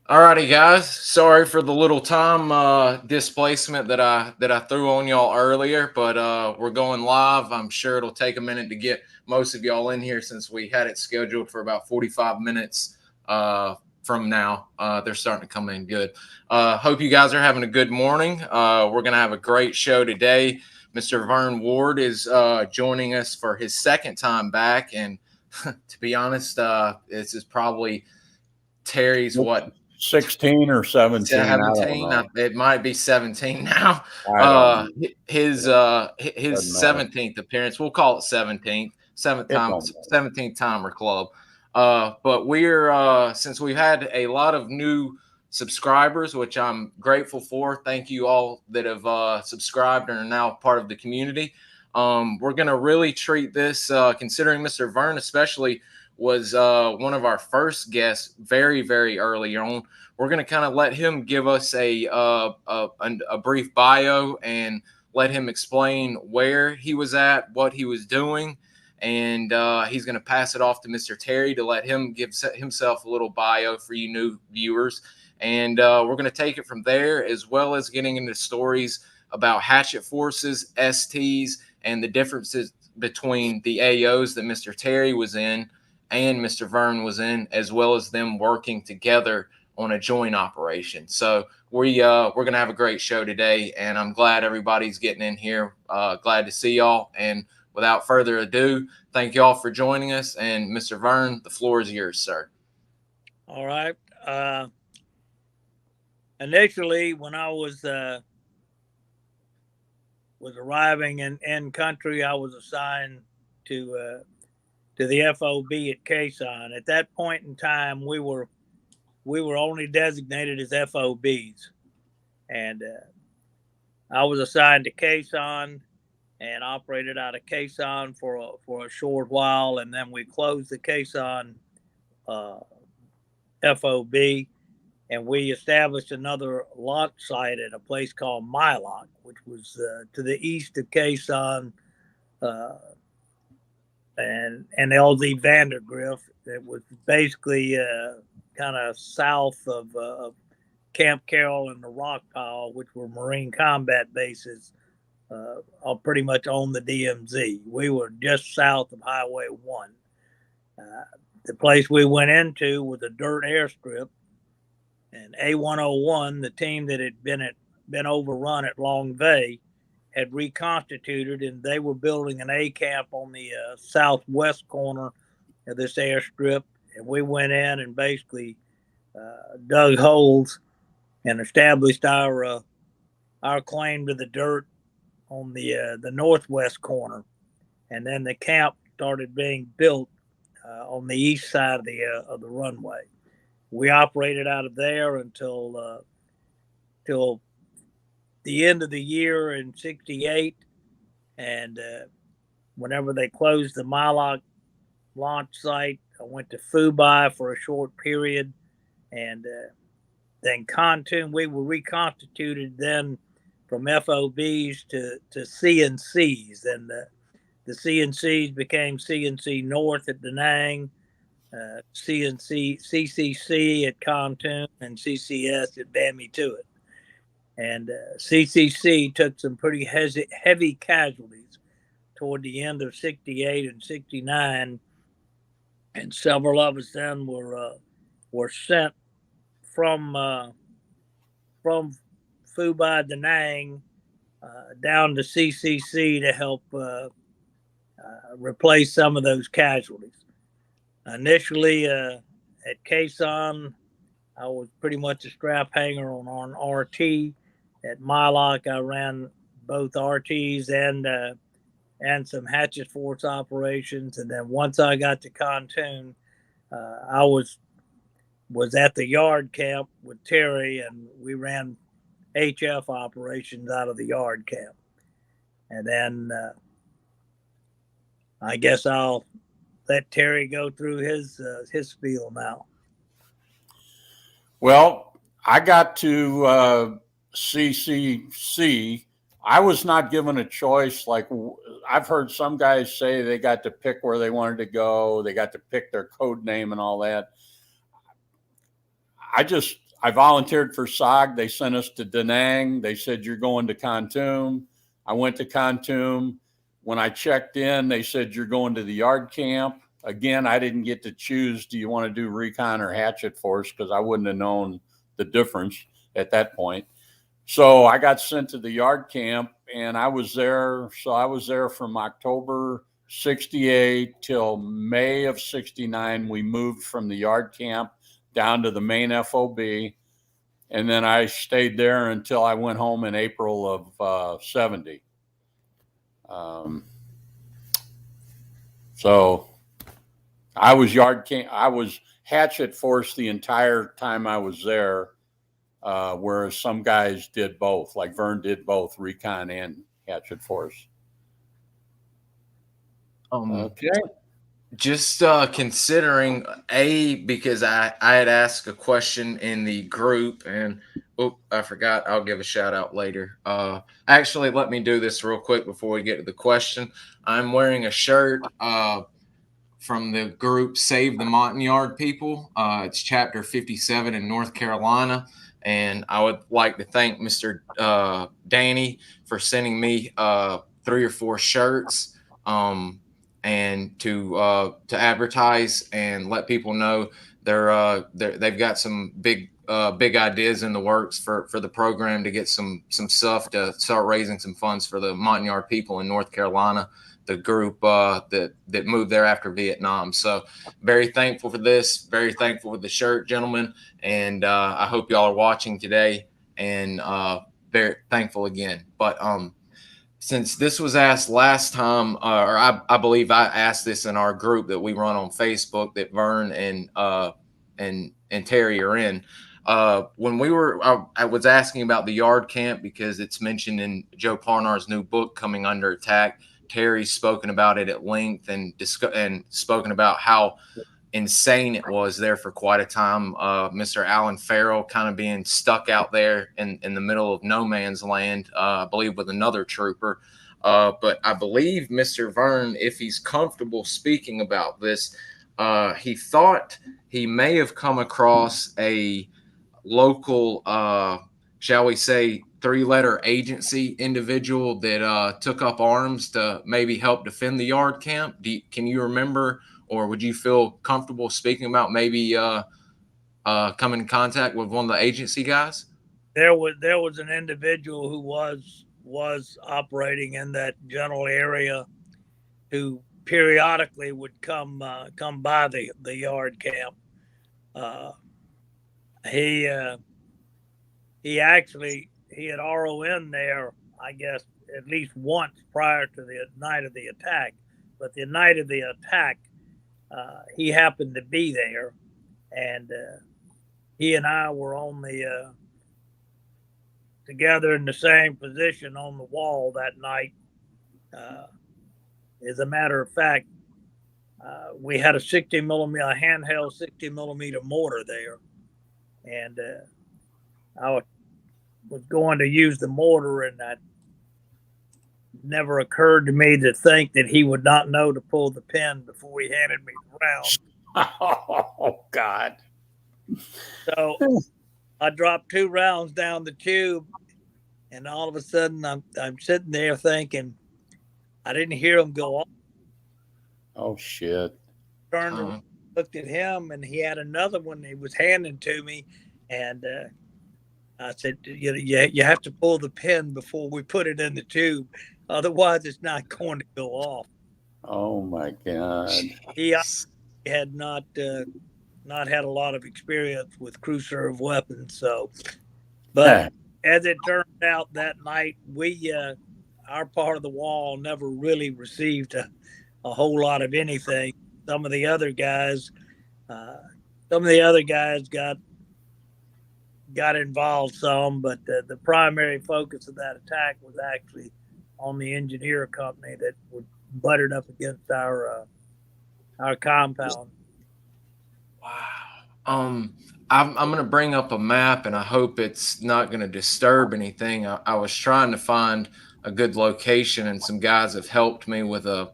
Alrighty, guys. Sorry for the little time displacement that I threw on y'all earlier, but we're going live. I'm sure it'll take a minute to get most of y'all in here since we had it scheduled for about 45 minutes from now. They're starting to come in good. Hope you guys are having a good morning. We're gonna have a great show today. Mr. Vern Ward is joining us for his second time back, and to be honest, this is probably Terry's what 16 or 17. I don't 17. know. It might be 17 now. I don't know. His Doesn't matter. 17th appearance. We'll call it 17th. It don't matter. 17th timer club. But we're since we've had a lot of new subscribers, which I'm grateful for. Thank you all that have subscribed and are now part of the community. We're gonna really treat this, considering Mr. Vern especially was one of our first guests very, very early on. We're going to kind of let him give us a brief bio and let him explain where he was at, what he was doing, and he's going to pass it off to Mr. Terry to let him give himself a little bio for you new viewers. And we're going to take it from there, as well as getting into stories about hatchet forces, STs, and the differences between the AOs that Mr. Terry was in and Mr. Vern was in, as well as them working together on a joint operation. So we're gonna have a great show today, and I'm glad everybody's getting in here. Glad to see y'all. And without further ado, thank y'all for joining us. And Mr. Vern, the floor is yours, sir. All right. Initially, when I was arriving in country, I was assigned to the FOB at Quezon. At that point in time, we were only designated as FOBs, and I was assigned to Quezon and operated out of Quezon for a short while, and then we closed the Quezon FOB, and we established another lot site at a place called Mai Loc, which was to the east of Quezon. And LZ Vandergrift. It was basically kind of south of Camp Carroll and the Rock Pile, which were Marine combat bases, pretty much on the DMZ. We were just south of Highway 1. The place we went into was a dirt airstrip, and A101, the team that had been overrun at Long Bay, had reconstituted, and they were building an A camp on the southwest corner of this airstrip. And we went in and basically dug holes and established our claim to the dirt on the northwest corner. And then the camp started being built on the east side of the runway. We operated out of there until the end of the year in '68, and whenever they closed the Mai Loc launch site, I went to Fubai for a short period, and then Kontum. We were reconstituted then from FOBs to CNCs, and the CNCs became CNC North at Da Nang, CCC at Kontum, and CCS at Bami Tuit. And CCC took some pretty heavy casualties toward the end of '68 and '69, and several of us then were sent from Fubai Da Nang down to CCC to help replace some of those casualties. Initially, at Quezon, I was pretty much a strap hanger on RT. At Mai Loc, I ran both RTs and some hatchet force operations. And then once I got to Kontum, I was at the yard camp with Terry, and we ran HF operations out of the yard camp. And then I guess I'll let Terry go through his spiel now. Well, I got to CCC. I was not given a choice. Like, I've heard some guys say they got to pick where they wanted to go. They got to pick their code name and all that. I volunteered for SOG. They sent us to Da Nang. They said, you're going to Kontum. I went to Kontum. When I checked in, they said, you're going to the yard camp. Again, I didn't get to choose, do you want to do recon or hatchet force? Because I wouldn't have known the difference at that point. So I got sent to the yard camp, and I was there. So I was there from October 68 till May of 69. We moved from the yard camp down to the main FOB. And then I stayed there until I went home in April of 70. So I was yard camp. I was hatchet force the entire time I was there, whereas some guys did both, like Vern did both recon and hatchet force. Okay. Just considering because I had asked a question in the group, and I forgot. I'll give a shout out later. Actually, let me do this real quick before we get to the question. I'm wearing a shirt from the group Save the Montagnard People. It's chapter 57 in North Carolina. And I would like to thank Mr. Danny for sending me 3 or 4 shirts and to advertise and let people know they've got some big ideas in the works for the program to get some stuff to start raising some funds for the Montagnard people in North Carolina, the group that moved there after Vietnam. So very thankful for this, very thankful for the shirt, gentlemen. And I hope y'all are watching today, and very thankful again. But since this was asked last time, or I believe I asked this in our group that we run on Facebook that Vern and Terry are in. When I was asking about the yard camp because it's mentioned in Joe Parnar's new book, Coming Under Attack. Terry's spoken about it at length and spoken about how insane it was there for quite a time. Mr. Alan Farrell kind of being stuck out there in the middle of no man's land, I believe with another trooper. But I believe Mr. Vern, if he's comfortable speaking about this, he thought he may have come across a local, shall we say, 3-letter agency individual that took up arms to maybe help defend the yard camp. Can you remember, or would you feel comfortable speaking about maybe coming in contact with one of the agency guys? There was an individual who was operating in that general area who periodically would come by the yard camp. He had RON there, I guess, at least once prior to the night of the attack. But the night of the attack, he happened to be there, and he and I were on the together in the same position on the wall that night. As a matter of fact, we had a 60 millimeter, a handheld 60 millimeter mortar there, and I was going to use the mortar, and that never occurred to me to think that he would not know to pull the pin before he handed me the round. Oh God. So I dropped 2 rounds down the tube, and all of a sudden I'm sitting there thinking, I didn't hear him go off. Oh shit. Turned around, looked at him, and he had another one he was handing to me, and I said, you have to pull the pin before we put it in the tube. Otherwise, it's not going to go off. Oh, my God. He had not had a lot of experience with crew serve weapons. So, but as it turned out that night, our part of the wall never really received a whole lot of anything. Some of the other guys got involved some, but the primary focus of that attack was actually on the engineer company that was butted up against our compound. Wow. I'm going to bring up a map, and I hope it's not going to disturb anything. I was trying to find a good location, and some guys have helped me with a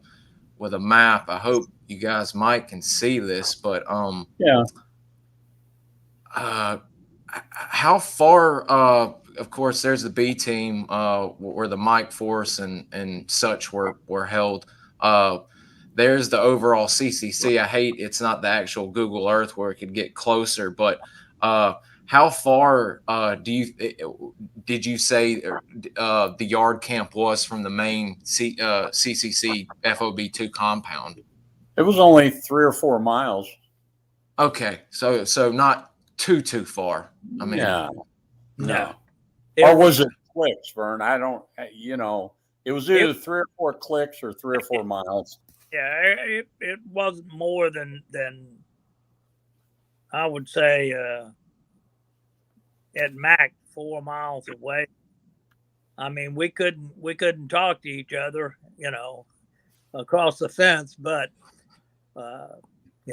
map. I hope you guys might can see this, but yeah. how far? Of course, there's the B team where the Mike Force and such were held. There's the overall CCC. I hate it's not the actual Google Earth where it could get closer, but how far did you say the yard camp was from the main CCC FOB2 compound? It was only 3 or 4 miles. Okay, so not too far. I mean, no. Or was it clicks, Vern? I don't. It was either 3 or 4 clicks or 3 or 4 miles. Yeah, it wasn't more than I would say at max 4 miles away. I mean, we couldn't talk to each other, across the fence, but I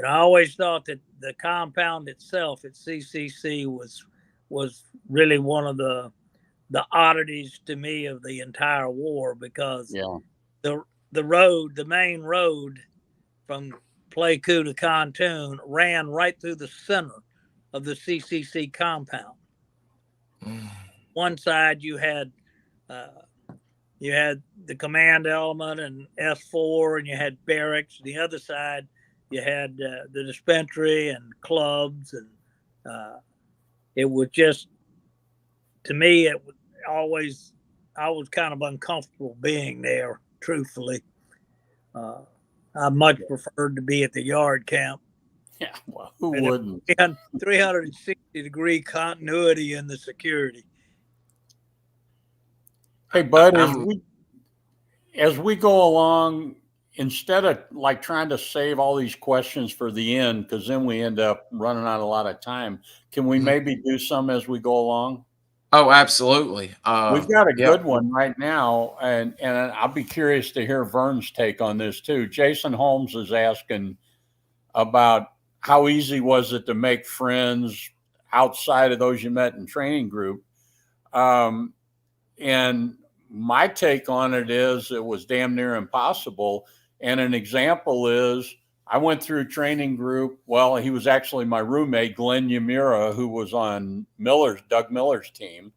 always thought that the compound itself at CCC was really one of the oddities to me of the entire war, because the main road from Pleiku to Kontum ran right through the center of the CCC compound. One side you had the command element and S4, and you had barracks. The other side you had the dispensary and clubs, and it was just, to me, I was kind of uncomfortable being there, truthfully. I much preferred to be at the yard camp. Yeah, well, who wouldn't? 360-degree continuity in the security. Hey, bud, as we go along, instead of like trying to save all these questions for the end, because then we end up running out a lot of time, can we maybe do some as we go along? Oh, absolutely. We've got a good one right now, and I'll be curious to hear Vern's take on this too. Jason Holmes is asking about how easy was it to make friends outside of those you met in training group. And my take on it is it was damn near impossible. And an example is I went through training group. Well, he was actually my roommate, Glenn Yamura, who was on Doug Miller's team.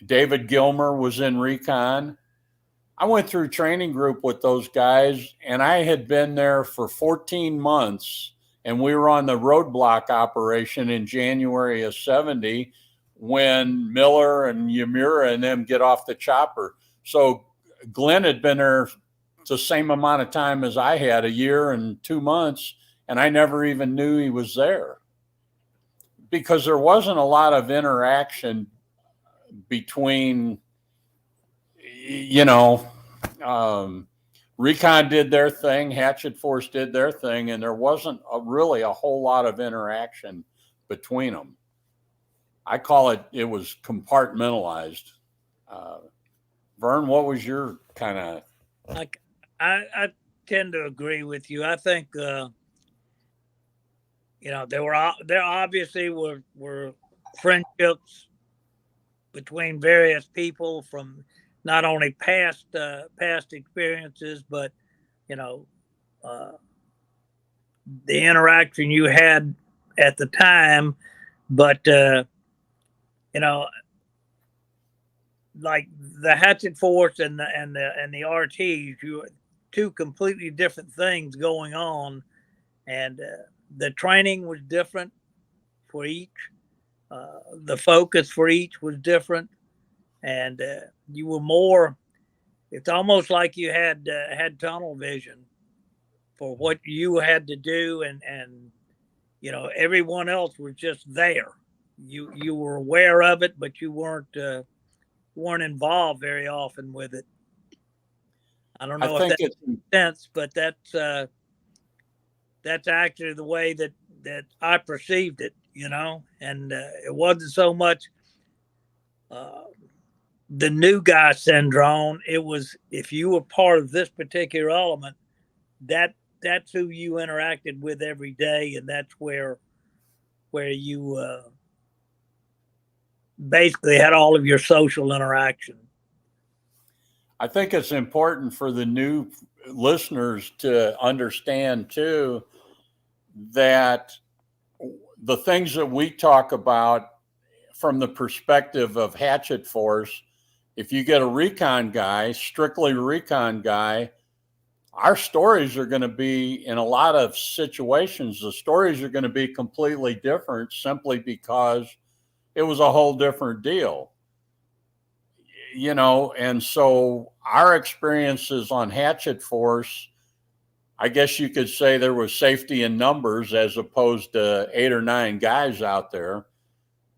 David Gilmer was in recon. I went through training group with those guys, and I had been there for 14 months, and we were on the roadblock operation in January of 70 when Miller and Yamura and them get off the chopper. So Glenn had been there the same amount of time as I had, 1 year and 2 months, and I never even knew he was there because there wasn't a lot of interaction between, Recon did their thing, Hatchet Force did their thing, and there wasn't really a whole lot of interaction between them. I call it was compartmentalized. Vern, what was your kind of? I tend to agree with you. I think there obviously were friendships between various people from not only past experiences, but the interaction you had at the time. But like the Hatchet Force and the RTs, you two completely different things going on, and the training was different for each. The focus for each was different, and you were more. It's almost like you had tunnel vision for what you had to do, and everyone else was just there. You were aware of it, but you weren't involved very often with it. I don't know if that makes sense, but that's actually the way that I perceived it, and it wasn't so much the new guy syndrome. It was, if you were part of this particular element, that's who you interacted with every day, and that's where you basically had all of your social interaction. I think it's important for the new listeners to understand too that the things that we talk about from the perspective of Hatchet Force, if you get a recon guy, strictly recon guy, our stories are going to be, in a lot of situations, the stories are going to be completely different simply because it was a whole different deal. You know, and so our experiences on Hatchet Force, I guess you could say there was safety in numbers as opposed to 8 or 9 guys out there,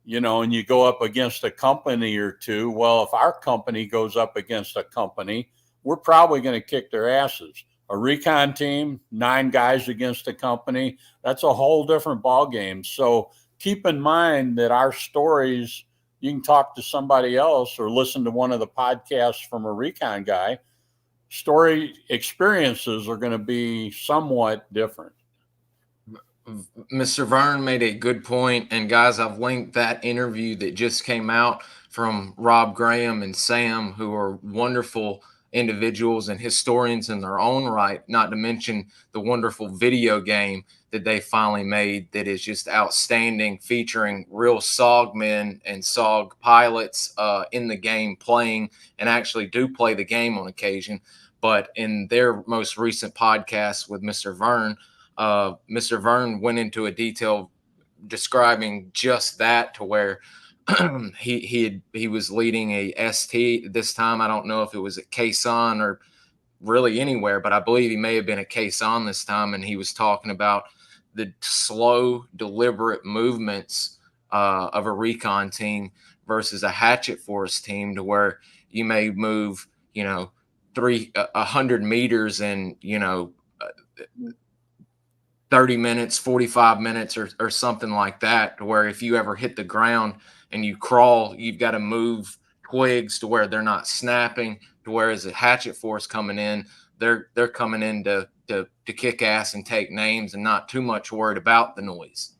you know, and you go up against a company or two. Well, if our company goes up against a company, we're probably going to kick their asses. A recon team, 9 guys against a company, that's a whole different ballgame. So keep in mind that our stories, you can talk to somebody else or listen to one of the podcasts from a recon guy. Story experiences are going to be somewhat different. Mr. Vern made a good point, and guys, I've linked that interview that just came out from Rob Graham and Sam, who are wonderful individuals and historians in their own right, not to mention the wonderful video game that they finally made that is just outstanding, featuring real SOG men and SOG pilots in the game playing, and actually do play the game on occasion. But in their most recent podcast with Mr. Vern, Mr. Vern went into a detail describing just that, to where he was leading a ST this time. I don't know if it was at Quezon or really anywhere, but I believe he may have been at Quezon this time, and he was talking about the slow, deliberate movements of a recon team versus a Hatchet Force team, to where you may move, 100 meters in, 30 minutes, 45 minutes or something like that, to where if you ever hit the ground and you crawl, you've got to move twigs to where they're not snapping, to where as a Hatchet Force coming in, they're coming in to kick ass and take names and not too much worried about the noise.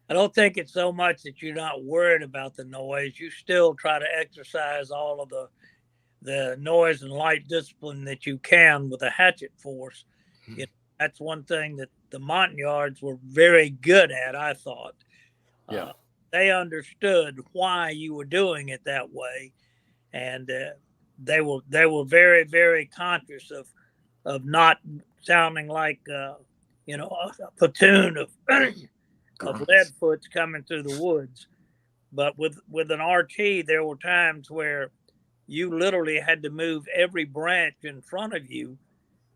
I don't think it's so much that you're not worried about the noise. You still try to exercise all of the noise and light discipline that you can with a Hatchet Force. That's one thing that the Montagnards were very good at, I thought. Yeah. They understood why you were doing it that way, and they were very, very conscious of not sounding like a platoon of leadfoots coming through the woods. But with an RT, there were times where you literally had to move every branch in front of you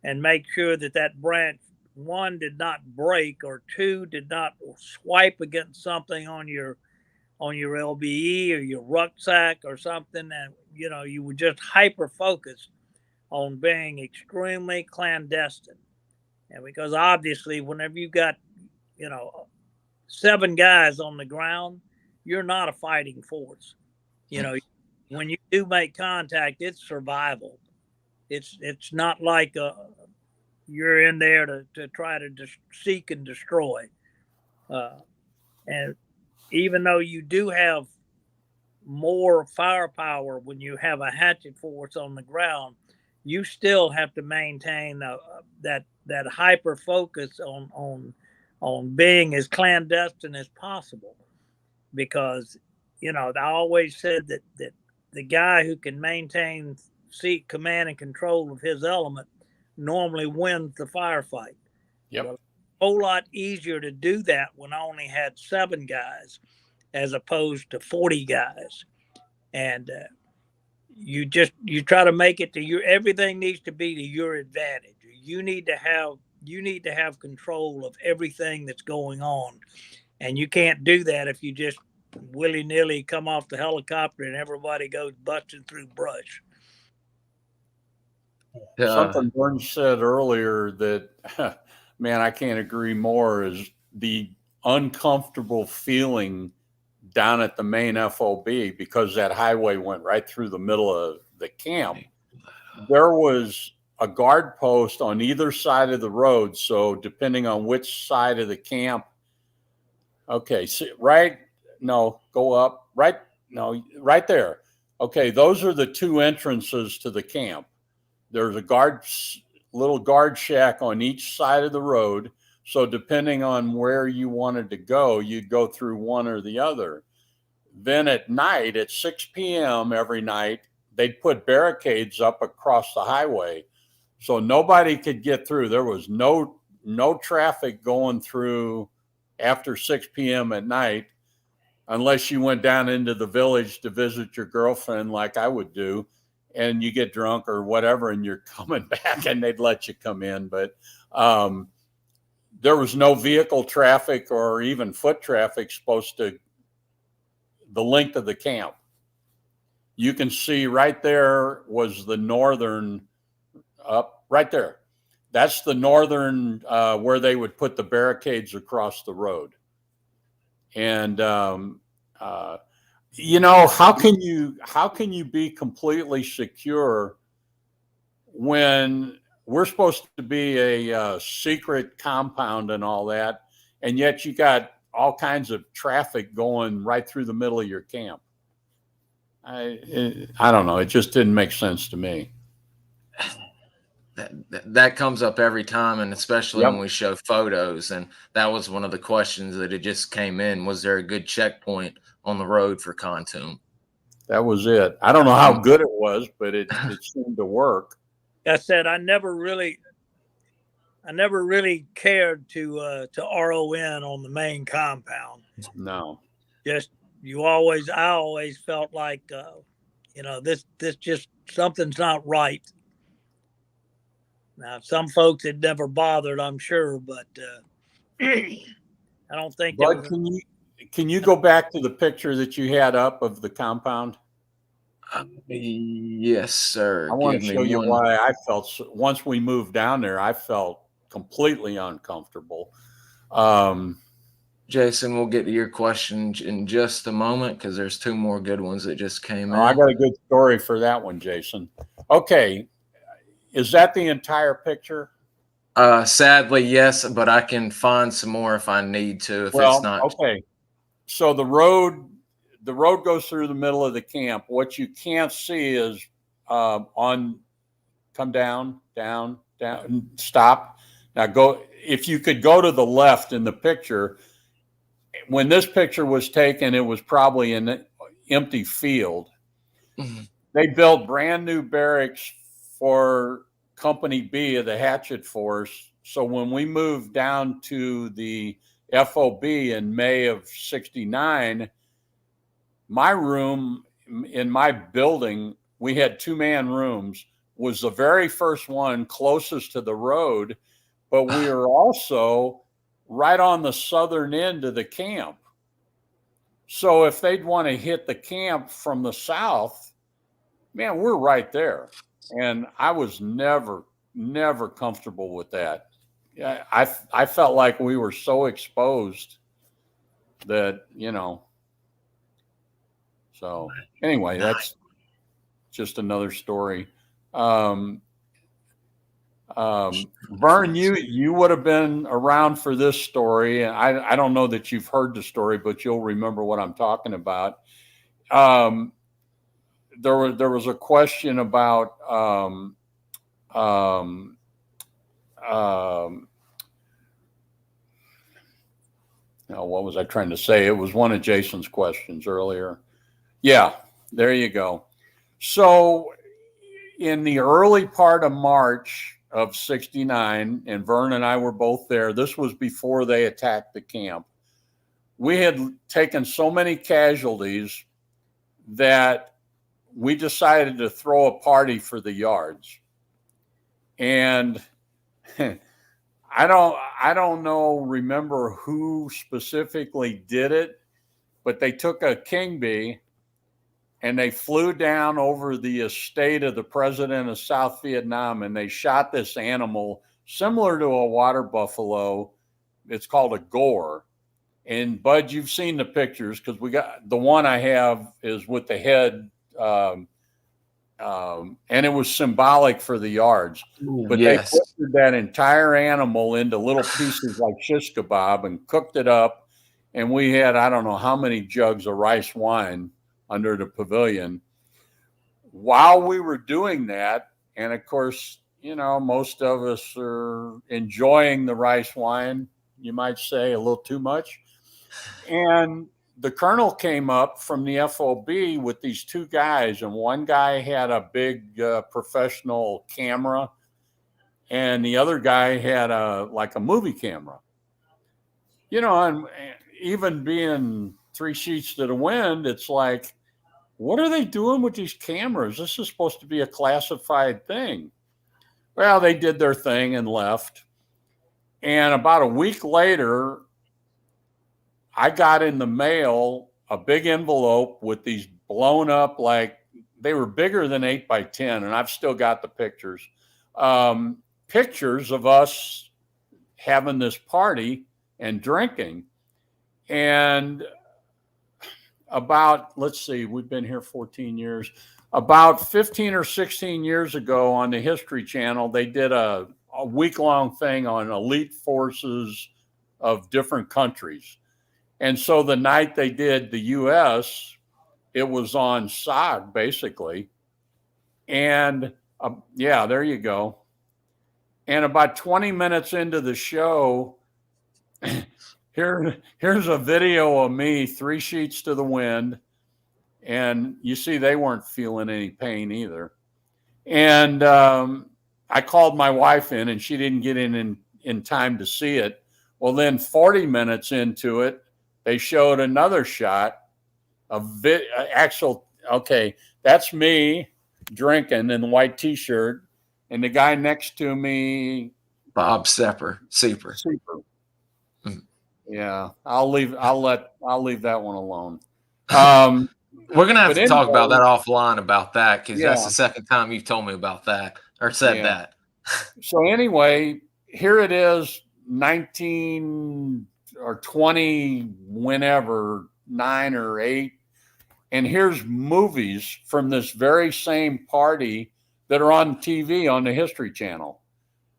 and make sure that branch, 1, did not break, or 2, did not swipe against something on your LBE or your rucksack or something. And, you were just hyper focused on being extremely clandestine. And because obviously whenever you got, 7 guys on the ground, you're not a fighting force. When you do make contact, it's survival. It's not like you're in there to try to seek and destroy. And even though you do have more firepower when you have a Hatchet Force on the ground, you still have to maintain that hyper focus on being as clandestine as possible. Because, I always said that the guy who can maintain seek command and control of his element normally wins the firefight. Yep. Well, a whole lot easier to do that when I only had 7 guys as opposed to 40 guys. And you try to make it to everything needs to be to your advantage. You need to have control of everything that's going on. And you can't do that if you just willy-nilly come off the helicopter and everybody goes busting through brush. Something Vern said earlier that, man, I can't agree more, is the uncomfortable feeling down at the main FOB, because that highway went right through the middle of the camp. There was a guard post on either side of the road. So depending on which side of the camp, okay, right there. Okay, those are the 2 entrances to the camp. There's a little guard shack on each side of the road. So depending on where you wanted to go, you'd go through one or the other. Then at night, at 6 p.m. every night, they'd put barricades up across the highway so nobody could get through. There was no traffic going through after 6 p.m. at night, unless you went down into the village to visit your girlfriend like I would do, and you get drunk or whatever, and you're coming back and they'd let you come in. But there was no vehicle traffic or even foot traffic supposed to the length of the camp. You can see right there was the northern, right there. That's the northern where they would put the barricades across the road. And you know, how can you be completely secure when we're supposed to be a secret compound and all that, and yet you got all kinds of traffic going right through the middle of your camp? I don't know. It just didn't make sense to me. That comes up every time, and especially when we show photos. And that was one of the questions that it just came in. Was there a good checkpoint on the road for Kontum? That was it. I don't know how good it was, but it seemed to work. I said I never really cared to RON on the main compound. No. Just I always felt like you know, this just something's not right. Now, some folks had never bothered, I'm sure, but I don't think. But can you go back to the picture that you had up of the compound? Yes, sir. I want to show you why I felt once we moved down there. I felt completely uncomfortable. Jason, we'll get to your question in just a moment because there's two more good ones that just came in. I got a good story for that one, Jason. Okay. Is that the entire picture? Sadly, yes, but I can find some more if I need to. If it's not okay. So the road goes through the middle of the camp. What you can't see is come down, stop. Now go. If you could go to the left in the picture. When this picture was taken, it was probably an empty field. Mm-hmm. They built brand new barracks for Company B of the Hatchet Force. So when we moved down to the FOB in May of '69, my room in my building, we had 2-man rooms, was the very first one closest to the road, but we were also right on the southern end of the camp. So if they'd want to hit the camp from the south, man, we're right there. And I was never comfortable with that. I felt like we were so exposed that, you know. So anyway, that's just another story. Vern, you would have been around for this story. I don't know that you've heard the story, but you'll remember what I'm talking about. There was a question about what was I trying to say? It was one of Jason's questions earlier. Yeah, there you go. So in the early part of March of '69, and Vern and I were both there. This was before they attacked the camp. We had taken so many casualties that we decided to throw a party for the yards. And I don't remember who specifically did it, but they took a King Bee and they flew down over the estate of the president of South Vietnam, and they shot this animal similar to a water buffalo. It's called a gore. And Bud, you've seen the pictures because we got the one I have is with the head, and it was symbolic for the yards. Ooh, but yes. They twisted that entire animal into little pieces like shish kebab and cooked it up. And we had, I don't know how many jugs of rice wine under the pavilion. While we were doing that, and of course, you know, most of us are enjoying the rice wine, you might say a little too much. And the colonel came up from the FOB with these two guys, and one guy had a big professional camera, and the other guy had a movie camera. And even being 3 sheets to the wind, it's like, what are they doing with these cameras? This is supposed to be a classified thing. Well, they did their thing and left. And about a week later, I got in the mail a big envelope with these blown up, they were bigger than 8x10, and I've still got the pictures. Pictures of us having this party and drinking. And we've been here 14 years. About 15 or 16 years ago on the History Channel, they did a week-long thing on elite forces of different countries. And so the night they did the U.S., it was on SOG, basically. And there you go. And about 20 minutes into the show, here's a video of me 3 sheets to the wind. And you see they weren't feeling any pain either. And I called my wife in, and she didn't get in time to see it. Well, then 40 minutes into it, they showed another shot of that's me drinking in the white T-shirt, and the guy next to me, Bob Sepper. Yeah, I'll leave that one alone. We're gonna have to talk about that offline about that, because that's the second time you've told me about that or said that. So anyway, here it is, 19 or 20, whenever, 9 or 8. And here's movies from this very same party that are on TV on the History Channel.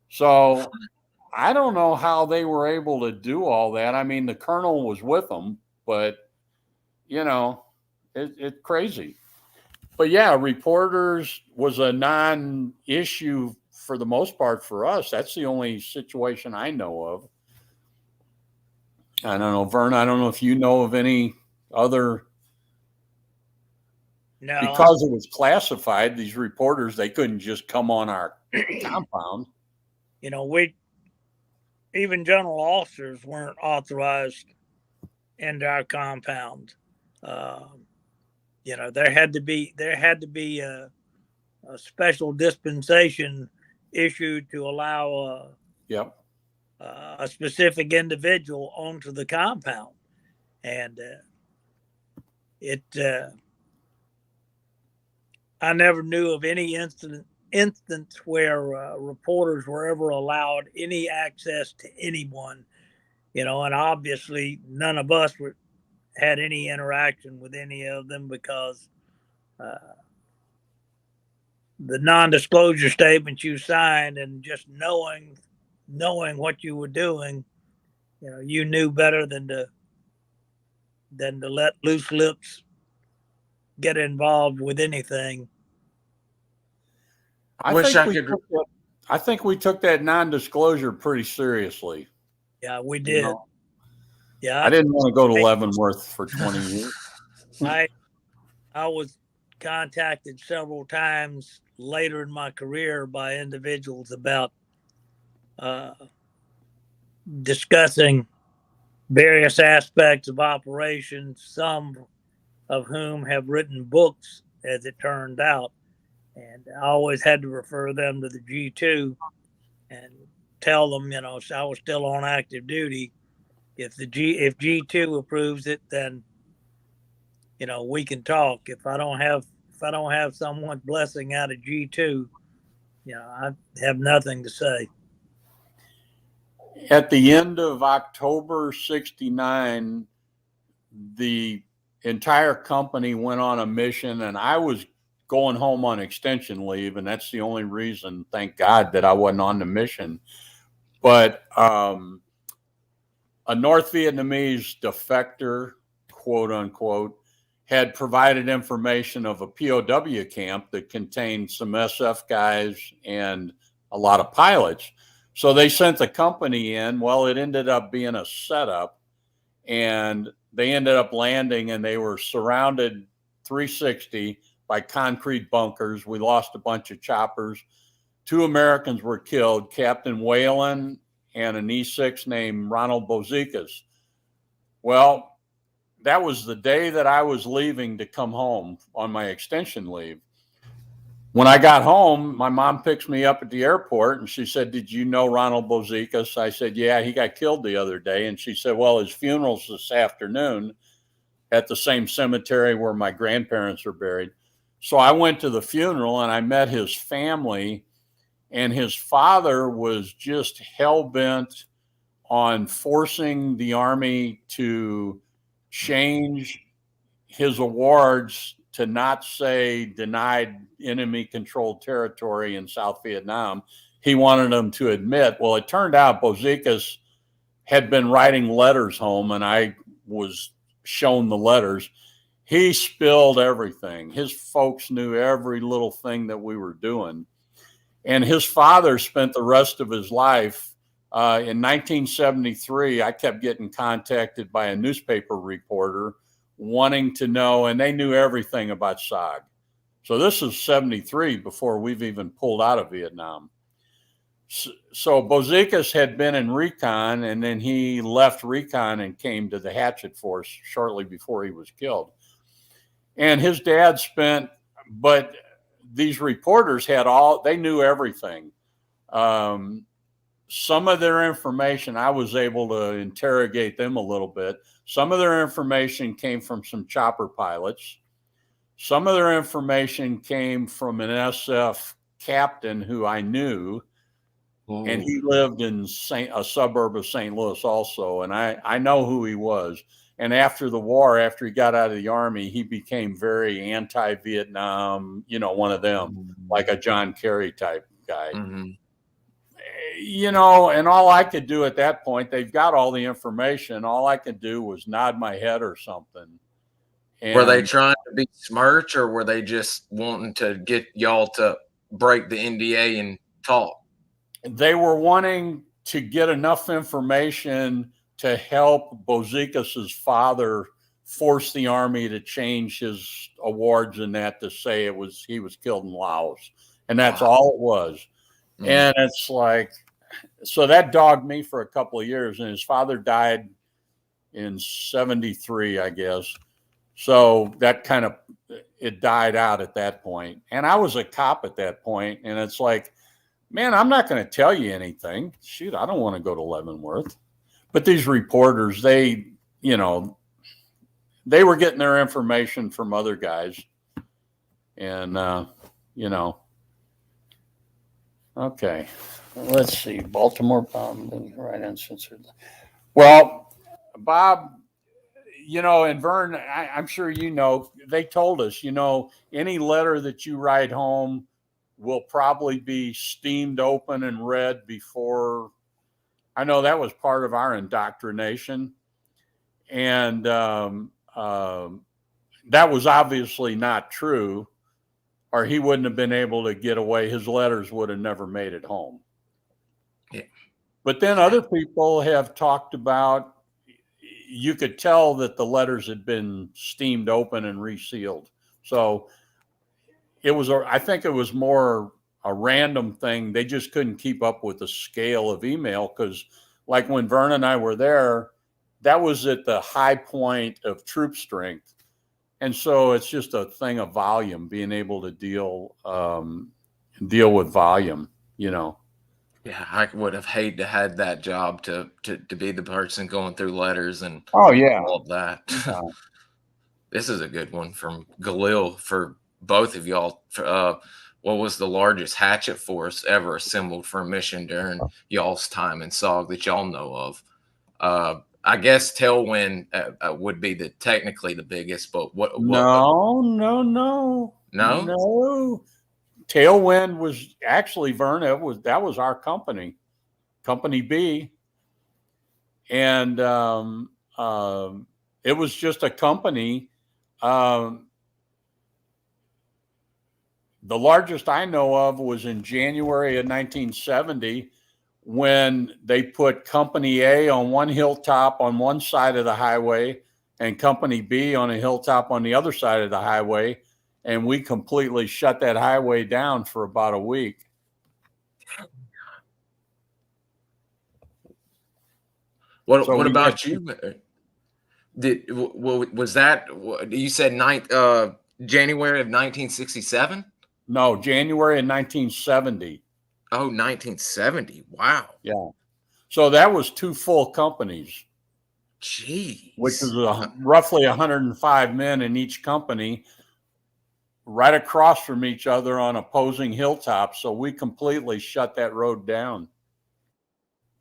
So I don't know how they were able to do all that. I mean, the colonel was with them, but, it's crazy. But yeah, reporters was a non-issue for the most part for us. That's the only situation I know of. I don't know, Vern, I don't know if you know of any other. No. Because it was classified, these reporters, they couldn't just come on our compound. Even general officers weren't authorized into our compound. There had to be a special dispensation issued to allow a specific individual onto the compound, and I never knew of any instance where reporters were ever allowed any access to anyone, and obviously none of us had any interaction with any of them, because the non-disclosure statement you signed, and just knowing what you were doing, you knew better than to let loose lips get involved with anything. I think we took that non-disclosure pretty seriously. Yeah, we did. Yeah, I didn't want to go to Leavenworth for 20 years. I was contacted several times later in my career by individuals about discussing various aspects of operations, some of whom have written books, as it turned out. And I always had to refer them to the G2 and tell them, I was still on active duty. If G2 approves it, then we can talk. If I don't have someone's blessing out of G2, I have nothing to say. At the end of October 69, the entire company went on a mission, and I was going home on extension leave, and that's the only reason, thank God, that I wasn't on the mission. But a North Vietnamese defector, quote unquote, had provided information of a POW camp that contained some SF guys and a lot of pilots. So they sent the company in. Well, it ended up being a setup, and they ended up landing, and they were surrounded 360 by concrete bunkers. We lost a bunch of choppers. 2 Americans were killed, Captain Whalen and an E6 named Ronald Bozikas. Well, that was the day that I was leaving to come home on my extension leave. When I got home, my mom picks me up at the airport, and she said, "Did you know Ronald Bozikas?" I said, "Yeah, he got killed the other day." And she said, "Well, his funeral's this afternoon at the same cemetery where my grandparents are buried." So I went to the funeral, and I met his family, and his father was just hell-bent on forcing the Army to change his awards to not say denied enemy-controlled territory in South Vietnam. He wanted them to admit. Well, it turned out Bozikas had been writing letters home, and I was shown the letters. He spilled everything. His folks knew every little thing that we were doing. And his father spent the rest of his life. In 1973, I kept getting contacted by a newspaper reporter wanting to know, and they knew everything about SOG. So this is 73 before we've even pulled out of Vietnam. So Bozikas had been in recon, and then he left recon and came to the Hatchet Force shortly before he was killed. And his dad spent, but these reporters had they knew everything. Some of their information, I was able to interrogate them a little bit. Some of their information came from some chopper pilots. Some of their information came from an SF captain who I knew. Ooh. And he lived in a suburb of St. Louis also. And I know who he was. And after the war, after he got out of the Army, he became very anti-Vietnam, one of them, like a John Kerry type guy. Mm-hmm. And all I could do at that point, they've got all the information. All I could do was nod my head or something. And were they trying to be smirch, or were they just wanting to get y'all to break the NDA and talk? They were wanting to get enough information to help Bozikas's father force the Army to change his awards and that to say he was killed in Laos. And that's all it was. Mm. And it's like, so that dogged me for a couple of years, and his father died in 73, I guess. So that kind of, it died out at that point. And I was a cop at that point, and it's like, man, I'm not going to tell you anything. Shoot, I don't want to go to Leavenworth. But these reporters, they were getting their information from other guys. And, okay. Let's see. Baltimore bomb, right uncensored. Well, Bob, and Vern, I'm sure they told us, any letter that you write home will probably be steamed open and read before. I know that was part of our indoctrination. And that was obviously not true, or he wouldn't have been able to get away. His letters would have never made it home. Yeah. But then other people have talked about, you could tell that the letters had been steamed open and resealed. So I think it was more a random thing. They just couldn't keep up with the scale of email, because like when Vern and I were there, that was at the high point of troop strength. And so it's just a thing of volume, being able to deal with volume, Yeah, I would have hated to had that job to be the person going through letters and all of that. Yeah. This is a good one from Galil for both of y'all. What was the largest hatchet force ever assembled for a mission during y'all's time in SOG that y'all know of? I guess Tailwind would be technically the biggest, but what? No. Tailwind was actually, Vern, that was our company, Company B, and it was just a company. The largest I know of was in January of 1970, when they put Company A on one hilltop on one side of the highway and Company B on a hilltop on the other side of the highway. And we completely shut that highway down for about a week. What about you? Was that, you said January of 1967? No, January of 1970. Oh, 1970. Wow. Yeah. So that was 2 full companies. Jeez. Which is roughly 105 men in each company, right across from each other on opposing hilltops. So we completely shut that road down.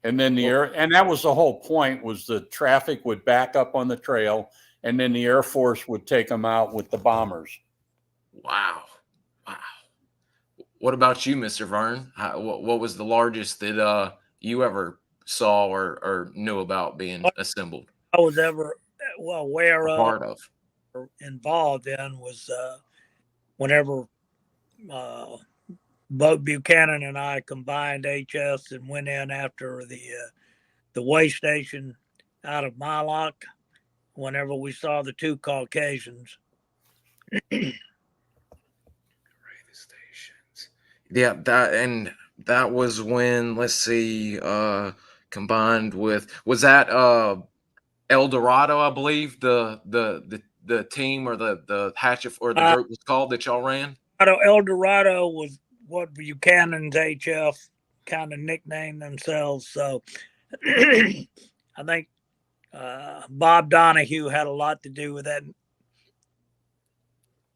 And then and that was the whole point, was the traffic would back up on the trail, and then the Air Force would take them out with the bombers. Wow. Wow. What about you, Mr. Vern? What was the largest that you ever saw or knew about being assembled? I was ever aware of, part of, or involved in was whenever Bo Buchanan and I combined HS and went in after the way station out of Mai Loc. Whenever we saw the 2 Caucasians. Yeah, that was when, let's see, combined with, was that El Dorado, I believe, the team or the hatchet or the group was called that y'all ran? El Dorado was what Buchanan's HF kind of nicknamed themselves. So I think Bob Donahue had a lot to do with that.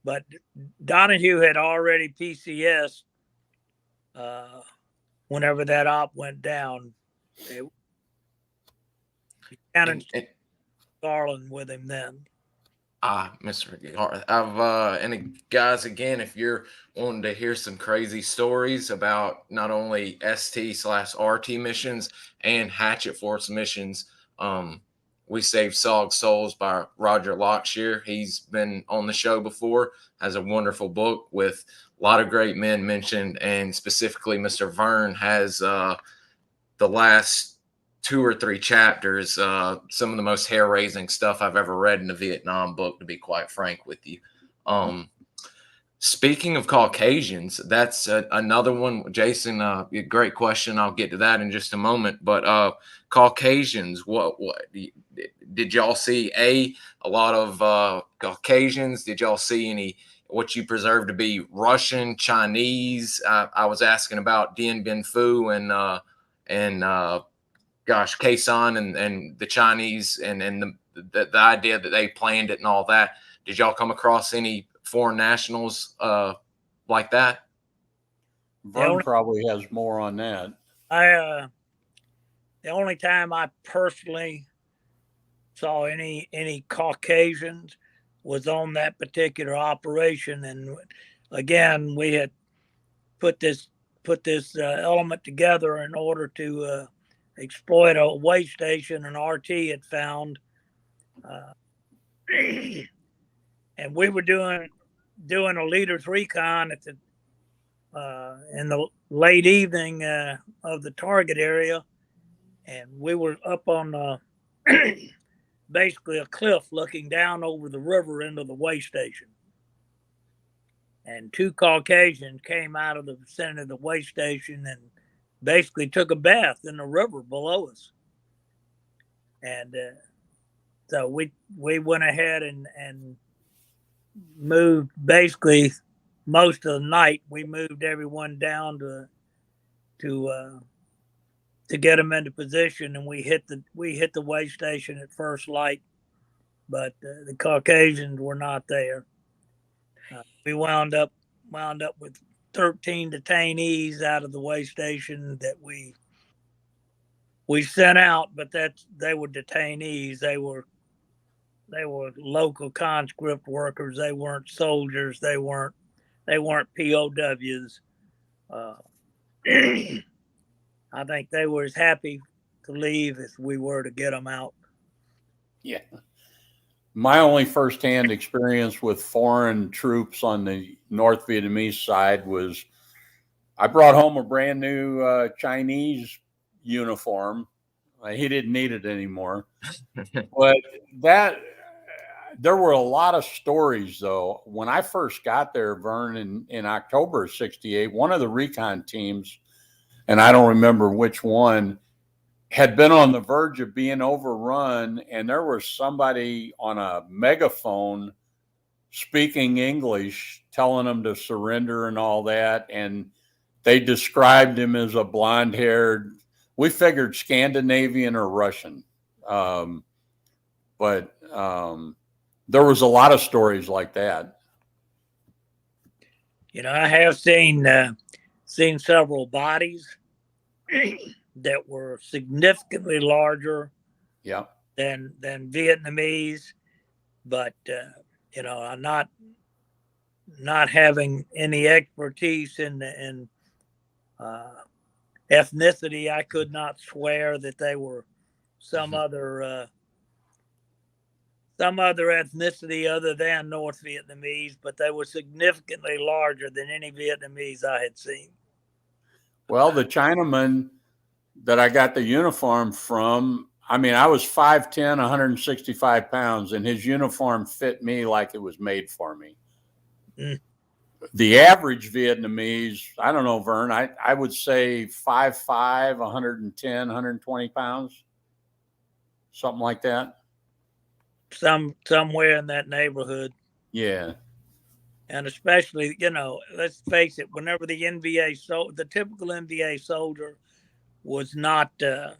But Donahue had already PCS whenever that op went down. Buchanan Garland with him then. Mr. Garland. And guys, again, if you're wanting to hear some crazy stories about not only ST/RT missions and Hatchet Force missions, We Save SOG Souls by Roger Lockshear. He's been on the show before, has a wonderful book with a lot of great men mentioned, and specifically Mr. Vern has the last 2 or 3 chapters, some of the most hair-raising stuff I've ever read in a Vietnam book, to be quite frank with you. Speaking of Caucasians, that's another one. Jason, great question. I'll get to that in just a moment. But Caucasians, what did y'all see? A lot of Caucasians. Did y'all see any what you preserve to be Russian, Chinese? I was asking about Dien Bien Phu and gosh, Quezon and the Chinese and the idea that they planned it and all that. Did y'all come across any foreign nationals like that? Vern probably has more on that. The only time I personally saw any Caucasians was on that particular operation, and again, we had put this element together in order to exploit a way station an RT had found, and we were doing a leader's recon at in the late evening of the target area, and we were up on basically a cliff looking down over the river into the way station. And 2 Caucasians came out of the vicinity of the way station and basically took a bath in the river below us. And so we went ahead and moved basically most of the night. We moved everyone down to get them into position, and we hit the way station at first light, but the Caucasians were not there. We wound up with 13 detainees out of the way station that we sent out, but they were detainees. They were local conscript workers. They weren't soldiers. They weren't POWs. I think they were as happy to leave as we were to get them out. Yeah. My only firsthand experience with foreign troops on the North Vietnamese side was I brought home a brand new Chinese uniform. He didn't need it anymore. But that there were a lot of stories, though. When I first got there, Vern, in October of '68, one of the recon teams, and I don't remember which one, had been on the verge of being overrun, and there was somebody on a megaphone speaking English, telling them to surrender and all that. And they described him as a blonde-haired, we figured Scandinavian or Russian. But there was a lot of stories like that. You know, I have seen several bodies that were significantly larger Yeah. than Vietnamese, but you know, I'm not having any expertise in ethnicity. I could not swear that they were some other ethnicity other than North Vietnamese, but they were significantly larger than any Vietnamese I had seen. Well, the Chinaman that I got the uniform from, I mean, I was 5'10", 165 pounds, and his uniform fit me like it was made for me. Mm. The average Vietnamese, I don't know, Vern, I would say 5'5", 110, 120 pounds, something like that. Somewhere in that neighborhood. Yeah. And especially, you know, let's face it, whenever the typical NVA soldier was not a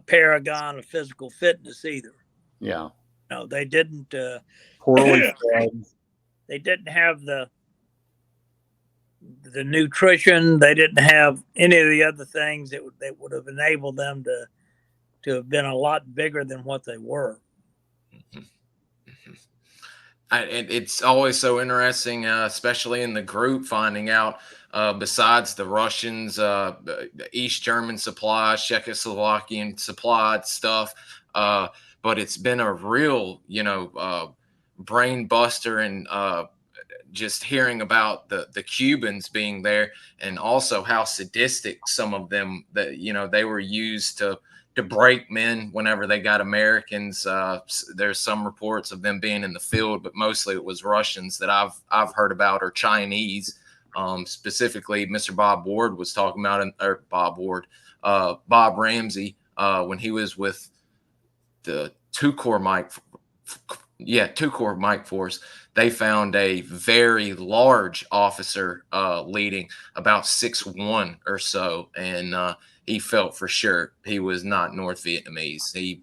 paragon of physical fitness either. Yeah. No, they didn't. Poorly fed. They didn't have the nutrition. They didn't have any of the other things that would have enabled them to have been a lot bigger than what they were. It's always so interesting, especially in the group, finding out besides the Russians, the East German supply, Czechoslovakian supplied stuff. But it's been a real, brain buster, and just hearing about the Cubans being there, and also how sadistic some of them, that they were used to break men whenever they got Americans. There's some reports of them being in the field, but mostly it was Russians that I've heard about, or Chinese. Specifically, Mr. Bob Ward was talking about, or Bob Ramsey, when he was with the 2-Corps Mike Force. They found a very large officer leading, about 6'1" or so, and he felt for sure he was not North Vietnamese. He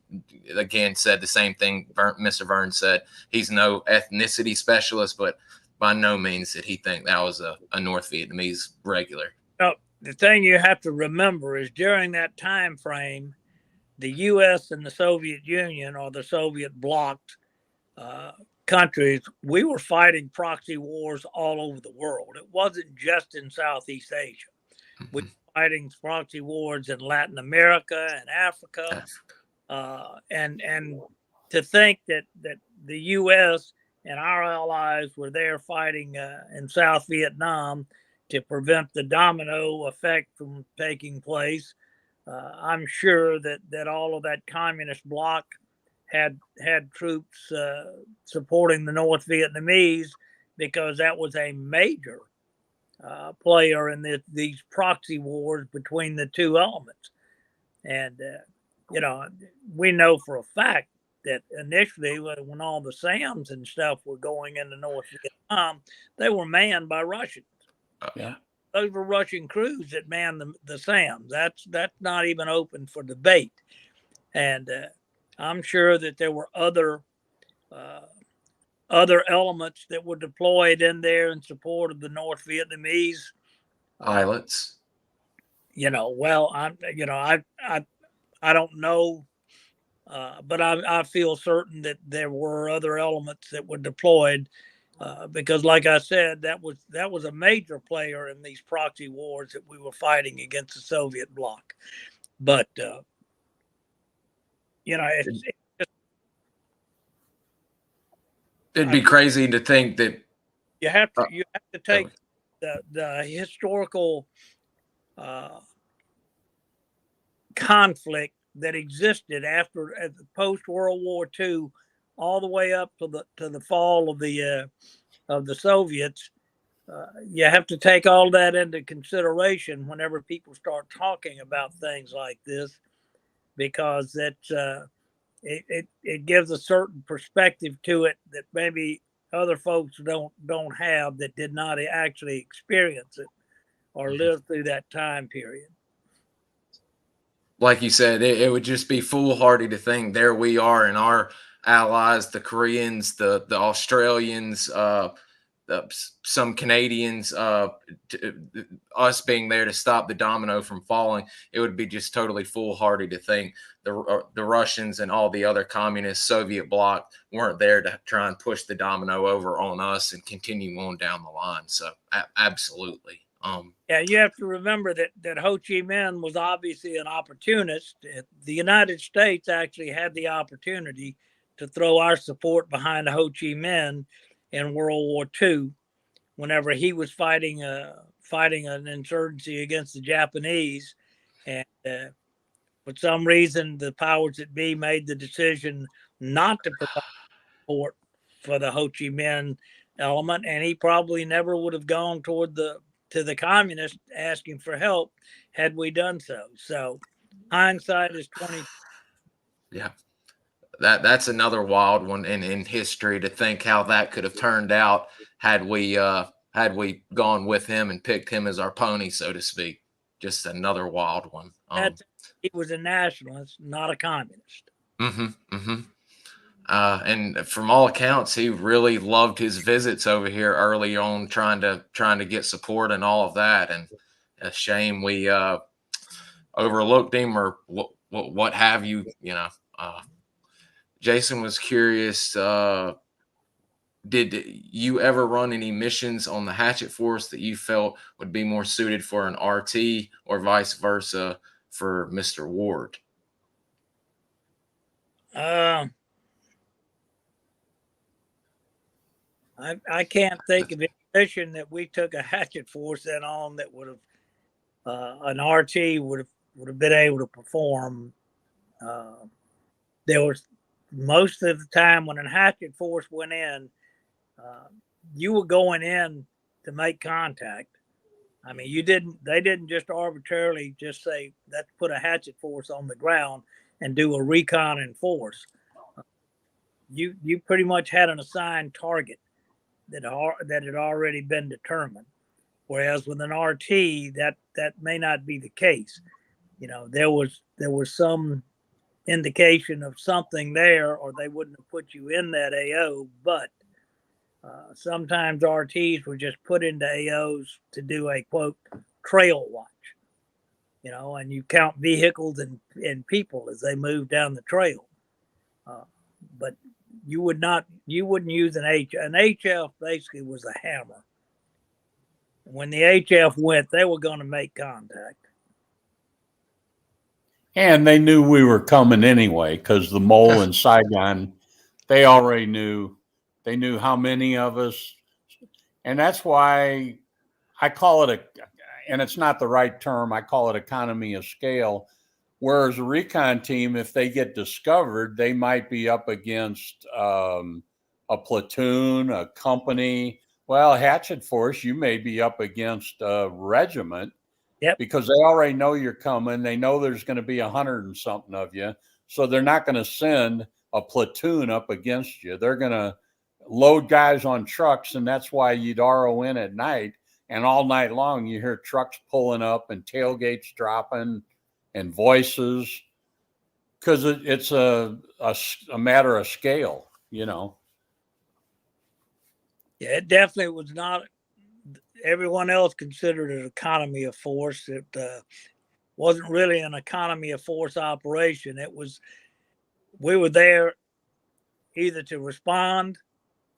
again said the same thing Mr. Vern said. He's no ethnicity specialist, but by no means did he think that was a North Vietnamese regular. Now, the thing you have to remember is during that time frame, the U.S. and the Soviet Union, or the Soviet blocked countries, we were fighting proxy wars all over the world. It wasn't just in Southeast Asia. We were fighting proxy wars in Latin America and Africa. And to think that the U.S. and our allies were there fighting in South Vietnam to prevent the domino effect from taking place, I'm sure that all of that communist bloc had troops supporting the North Vietnamese, because that was a major player in these proxy wars between the two elements. And, we know for a fact that initially, when all the SAMs and stuff were going into North Vietnam, they were manned by Russians. Yeah. Those were Russian crews that manned the SAMs. That's not even open for debate. And I'm sure that there were other elements that were deployed in there in support of the North Vietnamese pilots. Well, I don't know, but I feel certain that there were other elements that were deployed, because, like I said, that was a major player in these proxy wars that we were fighting against the Soviet bloc. But it'd be crazy to think that you have to take the historical conflict that existed after post World War II, all the way up to the fall of the Soviets. You have to take all that into consideration whenever people start talking about things like this, because it gives a certain perspective to it that maybe other folks don't have, that did not actually experience it or live through that time period. Like you said, it would just be foolhardy to think there we are and our allies, the Koreans, the Australians, some Canadians, us being there to stop the domino from falling. It would be just totally foolhardy to think the Russians and all the other communist Soviet bloc weren't there to try and push the domino over on us and continue on down the line. So absolutely. Yeah, you have to remember that Ho Chi Minh was obviously an opportunist. The United States actually had the opportunity to throw our support behind Ho Chi Minh in World War II, whenever he was fighting an insurgency against the Japanese, and for some reason the powers that be made the decision not to provide support for the Ho Chi Minh element, and he probably never would have gone to the communists asking for help had we done so. So hindsight is 20. Yeah. That's another wild one in history, to think how that could have turned out had we gone with him and picked him as our pony, so to speak. Just another wild one. He was a nationalist, not a communist. And from all accounts, he really loved his visits over here early on, trying to get support and all of that. And a shame we overlooked him, or what have you. Jason was curious, did you ever run any missions on the Hatchet Force that you felt would be more suited for an RT, or vice versa for Mr. Ward? I can't think of any mission that we took a Hatchet Force in on that would have an RT would have been able to perform. There was, most of the time when a Hatchet Force went in, you were going in to make contact. I mean, they didn't just arbitrarily just say, let's put a Hatchet Force on the ground and do a recon in force. You pretty much had an assigned target that had already been determined. Whereas with an RT, that may not be the case. There was some indication of something there, or they wouldn't have put you in that AO. But sometimes RTs were just put into AOs to do a quote trail watch, and you count vehicles and people as they move down the trail. But you wouldn't use an HF. Basically was a hammer. When the HF went, they were going to make contact. And they knew we were coming anyway, because the mole in Saigon, they already knew. They knew how many of us. And that's why I call it and it's not the right term, I call it economy of scale. Whereas a recon team, if they get discovered, they might be up against a platoon, a company. Well, Hatchet Force, you may be up against a regiment. Yep. Because they already know you're coming. They know there's going to be 100 and something of you. So they're not going to send a platoon up against you. They're going to load guys on trucks, and that's why you'd RO in at night. And all night long, you hear trucks pulling up and tailgates dropping and voices, because it's a matter of scale, Yeah, it definitely was not. Everyone else considered it economy of force. It wasn't really an economy of force operation. We were there either to respond.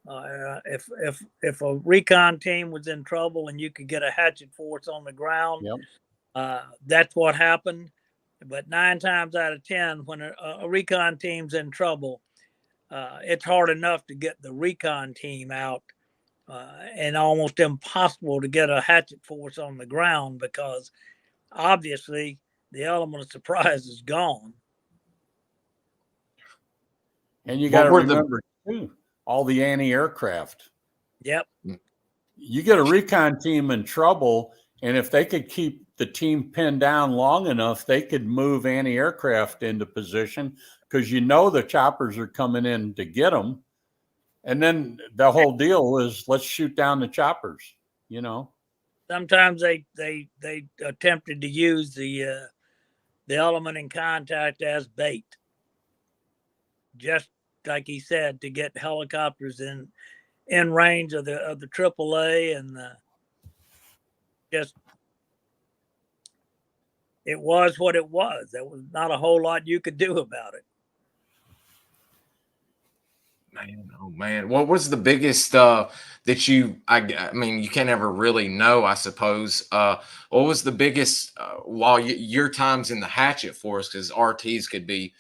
If a recon team was in trouble and you could get a Hatchet Force on the ground, yep. That's what happened. But 9 times out of 10, when a recon team's in trouble, it's hard enough to get the recon team out. And almost impossible to get a Hatchet Force on the ground, because obviously the element of surprise is gone. And you got to What were the- remember too, all the anti-aircraft. Yep. You get a recon team in trouble, and if they could keep the team pinned down long enough, they could move anti-aircraft into position because you know the choppers are coming in to get them. And then the whole deal is let's shoot down the choppers, you know. Sometimes they attempted to use the element in contact as bait, just like he said, to get helicopters in range of the AAA, and just it was what it was. There was not a whole lot you could do about it. Man, oh man, what was the biggest that I mean, you can't ever really know, I suppose. What was the biggest while your times in the hatchet force? Because RTs could be,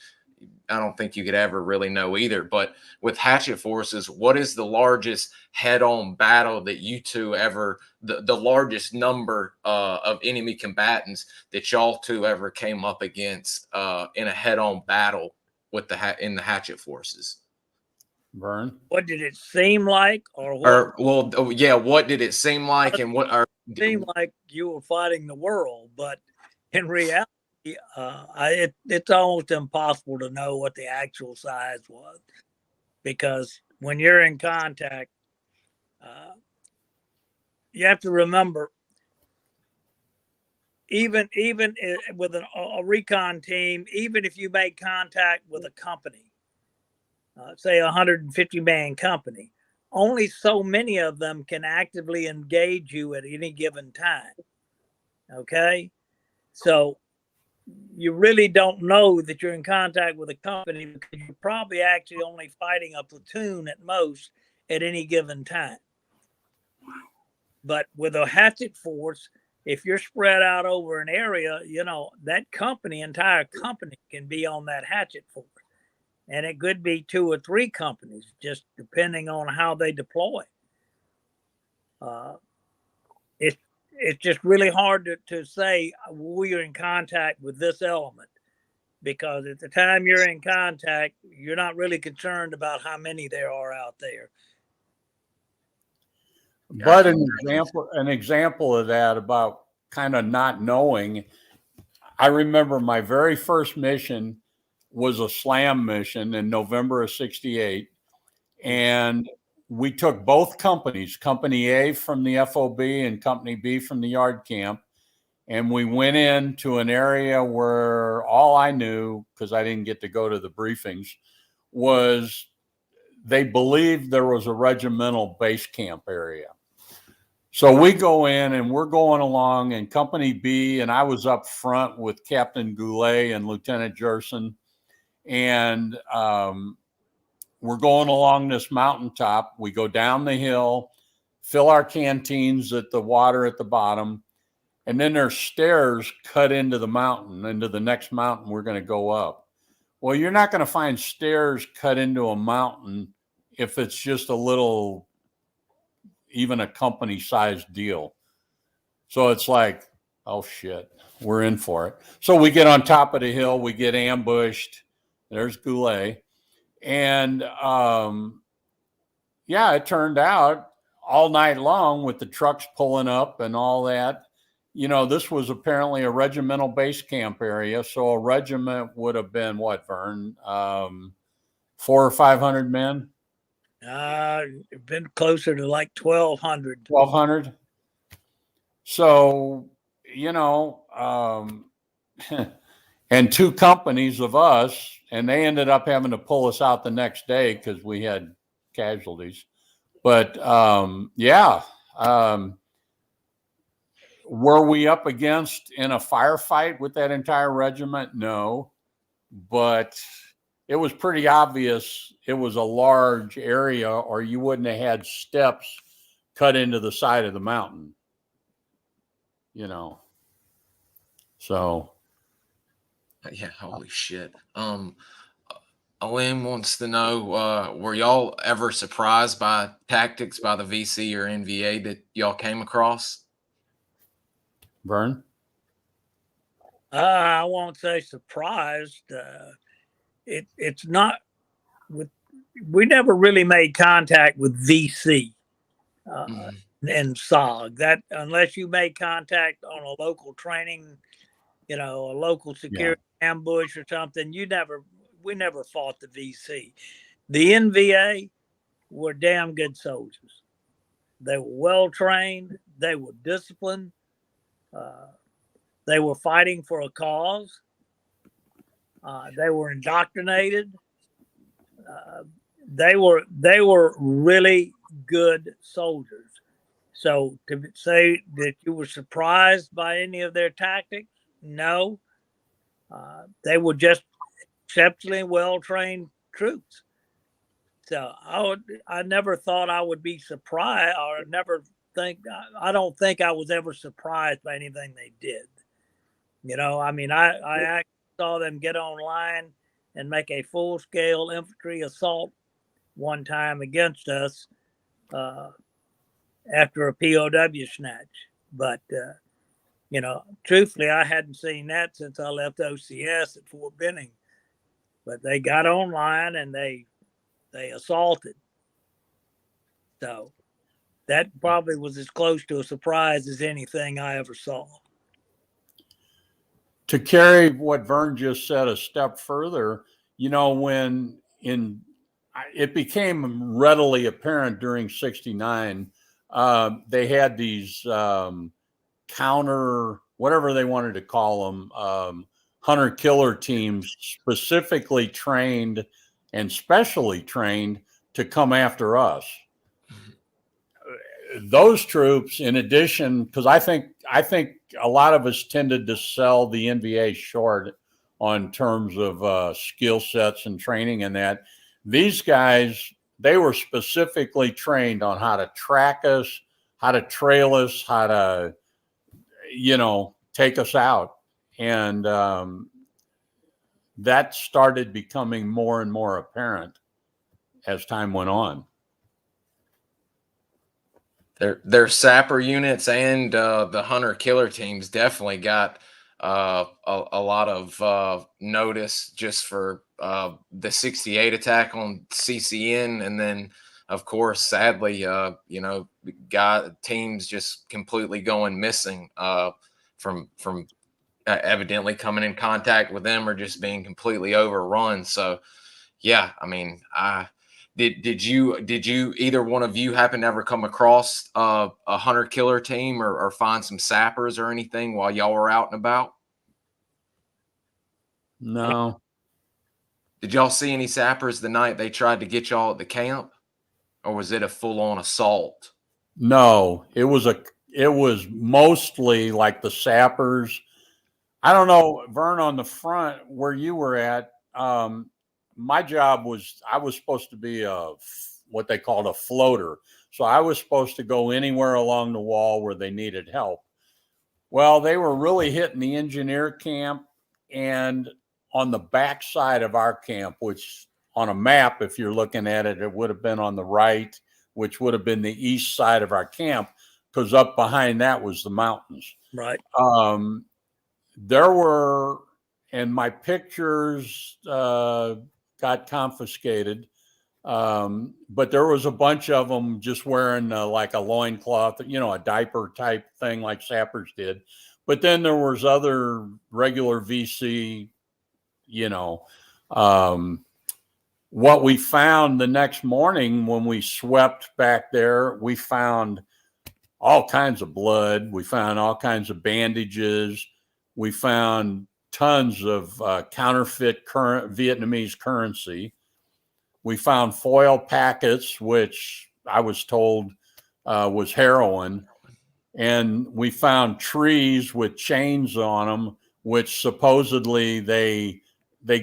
I don't think you could ever really know either. But with hatchet forces, what is the largest head-on battle that you two ever, the largest number of enemy combatants that y'all two ever came up against in a head-on battle with in the hatchet forces? Vern? What did it seem like, or what? Or well, yeah, what did it seem like, and what are It seemed like you were fighting the world, but in reality, it's almost impossible to know what the actual size was, because when you're in contact, you have to remember, even with a recon team, even if you make contact with a company, say 150-man company, only so many of them can actively engage you at any given time. Okay? So you really don't know that you're in contact with a company, because you're probably actually only fighting a platoon at most at any given time. But with a hatchet force, if you're spread out over an area, you know, that entire company can be on that hatchet force. And it could be 2 or 3 companies, just depending on how they deploy. It's just really hard to say we're in contact with this element, because at the time you're in contact, you're not really concerned about how many there are out there. But an example of that, about kind of not knowing, I remember my very first mission was a SLAM mission in November of '68. And we took both companies, Company A from the FOB and Company B from the yard camp. And we went into an area where all I knew, because I didn't get to go to the briefings, was they believed there was a regimental base camp area. So we go in and we're going along, and Company B, and I was up front with Captain Goulet and Lieutenant Jerson. And we're going along this mountaintop. We go down the hill, fill our canteens at the water at the bottom, and then there's stairs cut into the mountain, into the next mountain we're going to go up. Well, you're not going to find stairs cut into a mountain if it's just a little, even a company-sized deal. So it's like, oh shit, we're in for it. So we get on top of the hill, we get ambushed. There's Goulet. And yeah, it turned out all night long with the trucks pulling up and all that, you know, this was apparently a regimental base camp area. So a regiment would have been what, Vern? 400 or 500 men? Been closer to like 1,200. 1,200. So, you know, and 2 companies of us, and they ended up having to pull us out the next day because we had casualties. But yeah, were we up against in a firefight with that entire regiment? No, but it was pretty obvious it was a large area, or you wouldn't have had steps cut into the side of the mountain, you know. So yeah, holy shit. Owen wants to know, were y'all ever surprised by tactics by the VC or NVA that y'all came across? Vern? I won't say surprised. It's not with we never really made contact with VC and SOG. That unless you made contact on a local training, a local security ambush or something, we never fought the VC. The NVA were damn good soldiers. They were well trained. They were disciplined. They were fighting for a cause. They were indoctrinated. They were really good soldiers. So to say that you were surprised by any of their tactics, no. They were just exceptionally well-trained troops. So I never thought I would be surprised, or I don't think I was ever surprised by anything they did. I actually saw them get online and make a full-scale infantry assault one time against us after a POW snatch. But, truthfully, I hadn't seen that since I left OCS at Fort Benning. But they got online and they assaulted. So that probably was as close to a surprise as anything I ever saw. To carry what Vern just said a step further, it became readily apparent during '69, they had these counter, whatever they wanted to call them, hunter-killer teams specifically trained and specially trained to come after us. Those troops, in addition, because I think a lot of us tended to sell the NVA short on terms of skill sets and training, and that these guys, they were specifically trained on how to track us, how to trail us, how to, take us out. And that started becoming more and more apparent as time went on. Their sapper units and the hunter killer teams definitely got a lot of notice just for the '68 attack on CCN, and then of course, sadly, got teams just completely going missing from evidently coming in contact with them or just being completely overrun. So, yeah, I mean, Did you either one of you happen to ever come across a hunter killer team or find some sappers or anything while y'all were out and about? No. Did y'all see any sappers the night they tried to get y'all at the camp, or was it a full-on assault? No, it was mostly like the sappers. I don't know, Vern, on the front where you were at. My job was, I was supposed to be what they called a floater. So I was supposed to go anywhere along the wall where they needed help. Well, they were really hitting the engineer camp and on the back side of our camp, which on a map, if you're looking at it, it would have been on the right, which would have been the east side of our camp, because up behind that was the mountains. Right. There were, and my pictures got confiscated, but there was a bunch of them just wearing like a loincloth, a diaper type thing like Sappers did. But then there was other regular VC, what we found the next morning when we swept back there, we found all kinds of blood. We found all kinds of bandages. We found tons of counterfeit Vietnamese currency. We found foil packets, which I was told was heroin. And we found trees with chains on them, which supposedly they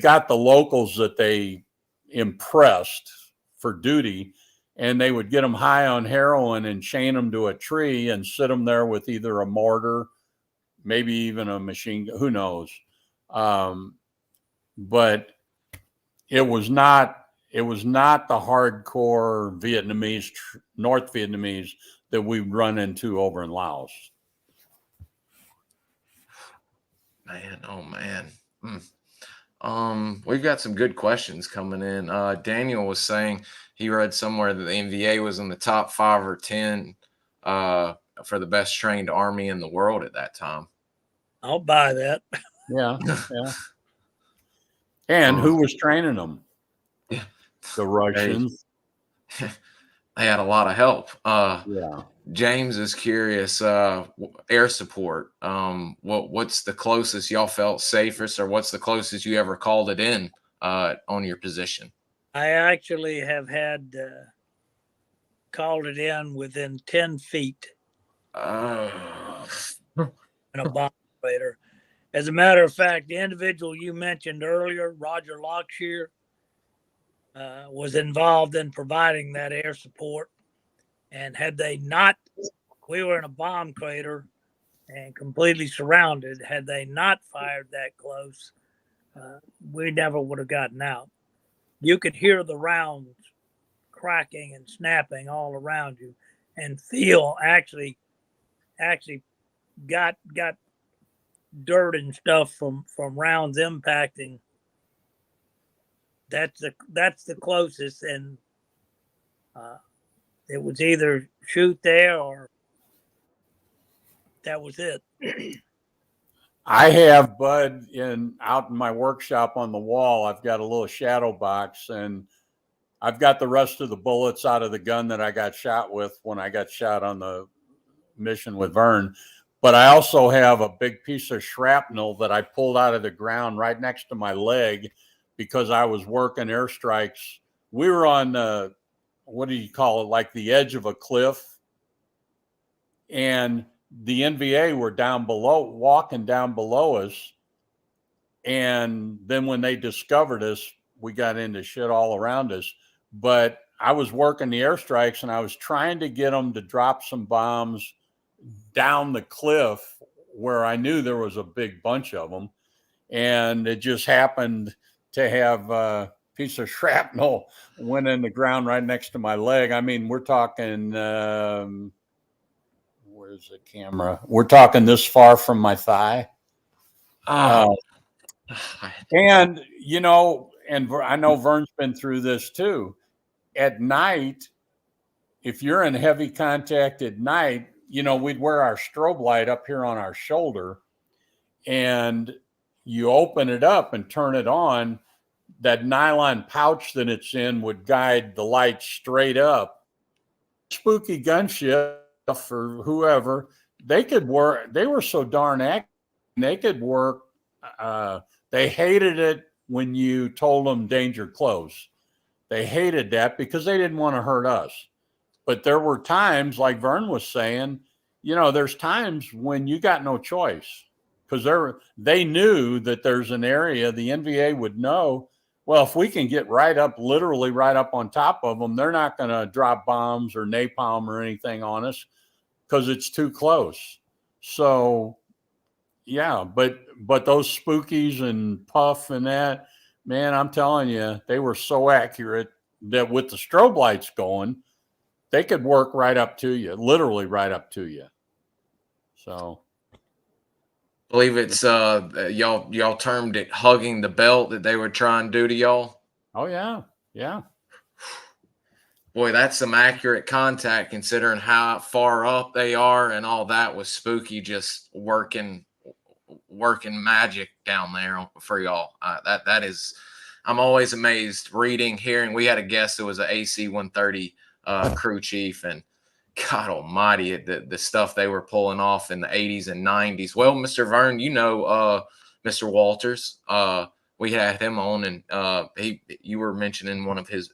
got the locals that they impressed for duty, and they would get them high on heroin and chain them to a tree and sit them there with either a mortar, maybe even a machine gun, who knows. But it was not the hardcore Vietnamese, North Vietnamese that we've run into over in Laos. Man, oh man. We've got some good questions coming in. Daniel was saying he read somewhere that the NVA was in the top 5 or 10 for the best trained army in the world at that time. I'll buy that. Yeah, yeah. And who was training them? Yeah. The Russians. They had a lot of help. Yeah. James is curious. Air support. What's the closest y'all felt safest, or what's the closest you ever called it in on your position? I actually have had called it in within 10 feet in a bomb crater. As a matter of fact, the individual you mentioned earlier, Roger Lockshear, was involved in providing that air support. And had they not, we were in a bomb crater and completely surrounded. Had they not fired that close, we never would have gotten out. You could hear the rounds cracking and snapping all around you, and feel actually got dirt and stuff from rounds impacting. That's the closest, and it was either shoot there or that was it. I have, Bud, out in my workshop on the wall. I've got a little shadow box, and I've got the rest of the bullets out of the gun that I got shot with when I got shot on the mission with Vern. But I also have a big piece of shrapnel that I pulled out of the ground right next to my leg because I was working airstrikes. We were on, what do you call it, like the edge of a cliff. And the NVA were down below, walking down below us. And then when they discovered us, we got into shit all around us. But I was working the airstrikes, and I was trying to get them to drop some bombs down the cliff where I knew there was a big bunch of them. And it just happened to have a piece of shrapnel went in the ground right next to my leg. I mean, we're talking, where's the camera? We're talking this far from my thigh. And, you know, and I know Vern's been through this too. At night, if you're in heavy contact at night, you know, we'd wear our strobe light up here on our shoulder, and you open it up and turn it on. That nylon pouch that it's in would guide the light straight up. Spooky gunship for whoever, they could work. They were so darn accurate. They could work. They hated it when you told them danger close. They hated that because they didn't want to hurt us. But there were times, like Vern was saying, you know, there's times when you got no choice because they knew that there's an area the NVA would know. Well, if we can get right up, literally right up on top of them, they're not going to drop bombs or napalm or anything on us because it's too close. So, yeah, but those spookies and puff and that, man, I'm telling you, they were so accurate that with the strobe lights going, they could work right up to you, literally right up to you. So, I believe it's y'all termed it hugging the belt that they would try and do to y'all. Oh yeah, yeah. Boy, that's some accurate contact considering how far up they are, and all that was spooky. Just working magic down there for y'all. That is, I'm always amazed reading, hearing. We had a guest that was an AC-130 crew chief, and God Almighty, the stuff they were pulling off in the 80s and 90s. Well, Mr. Vern, you know, Mr. Walters, we had him on, and you were mentioning one of his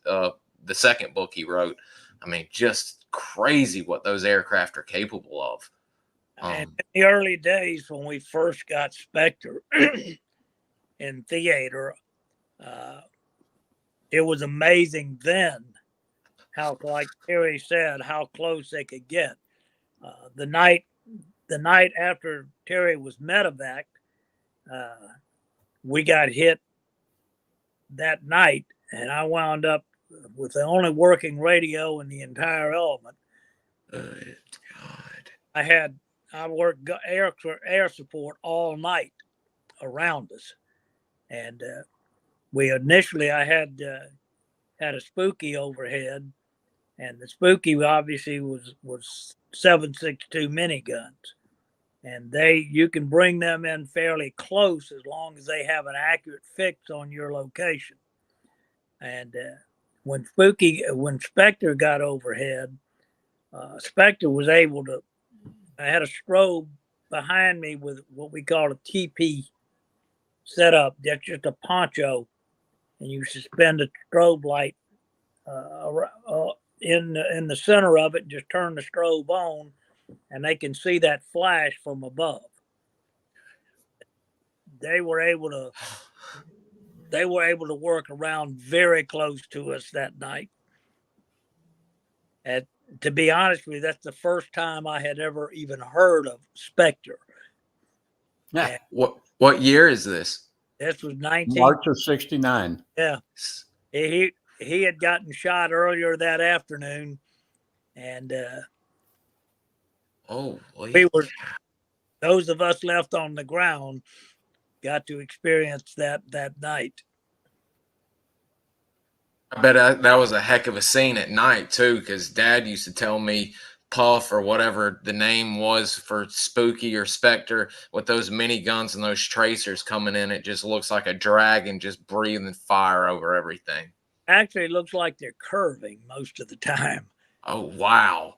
the second book he wrote. I mean, just crazy what those aircraft are capable of. And in the early days when we first got Spectre in theater, it was amazing then how, like Terry said, how close they could get. The night after Terry was medevac, we got hit that night, and I wound up with the only working radio in the entire element. God. I worked air support all night around us, and I had a spooky overhead, and the spooky obviously was 7.62 miniguns, and you can bring them in fairly close as long as they have an accurate fix on your location. And when Spectre got overhead, Spectre was able to. I had a strobe behind me with what we call a TP setup. That's just a poncho, and you suspend a strobe light in the center of it. Just turn the strobe on, and they can see that flash from above. They were able to work around very close to us that night. And to be honest with you, that's the first time I had ever even heard of Spectre. Yeah. What year is this? This was 19 March of '69. Yeah. He had gotten shot earlier that afternoon, and those of us left on the ground got to experience that night. I bet that was a heck of a scene at night too, because Dad used to tell me Puff or whatever the name was for Spooky or Spectre with those miniguns and those tracers coming in. It just looks like a dragon just breathing fire over everything. Actually, it looks like they're curving most of the time. Oh, wow.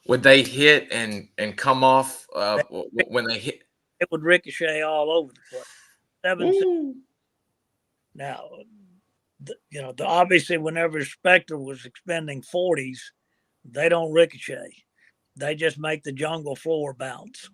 Would they hit and come off when they hit? It would ricochet all over the place. Now, obviously, whenever Spectre was expending 40s, they don't ricochet. They just make the jungle floor bounce.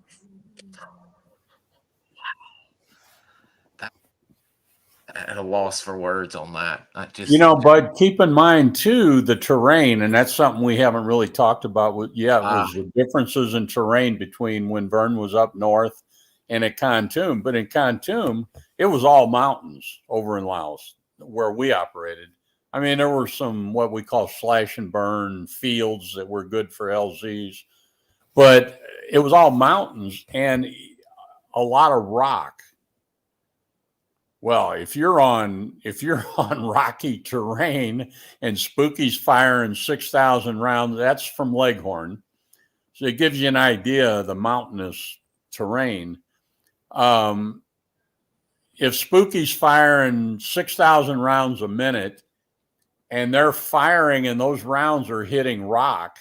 At a loss for words on that. Bud, keep in mind too the terrain, and that's something we haven't really talked about. Was the differences in terrain between when Vern was up north and at Kontum. But in Kontum, it was all mountains over in Laos where we operated. I mean, there were some what we call slash and burn fields that were good for LZs, but it was all mountains and a lot of rock. Well, if you're on rocky terrain and Spooky's firing 6,000 rounds, that's from Leghorn. So it gives you an idea of the mountainous terrain. If Spooky's firing 6,000 rounds a minute and they're firing and those rounds are hitting rock,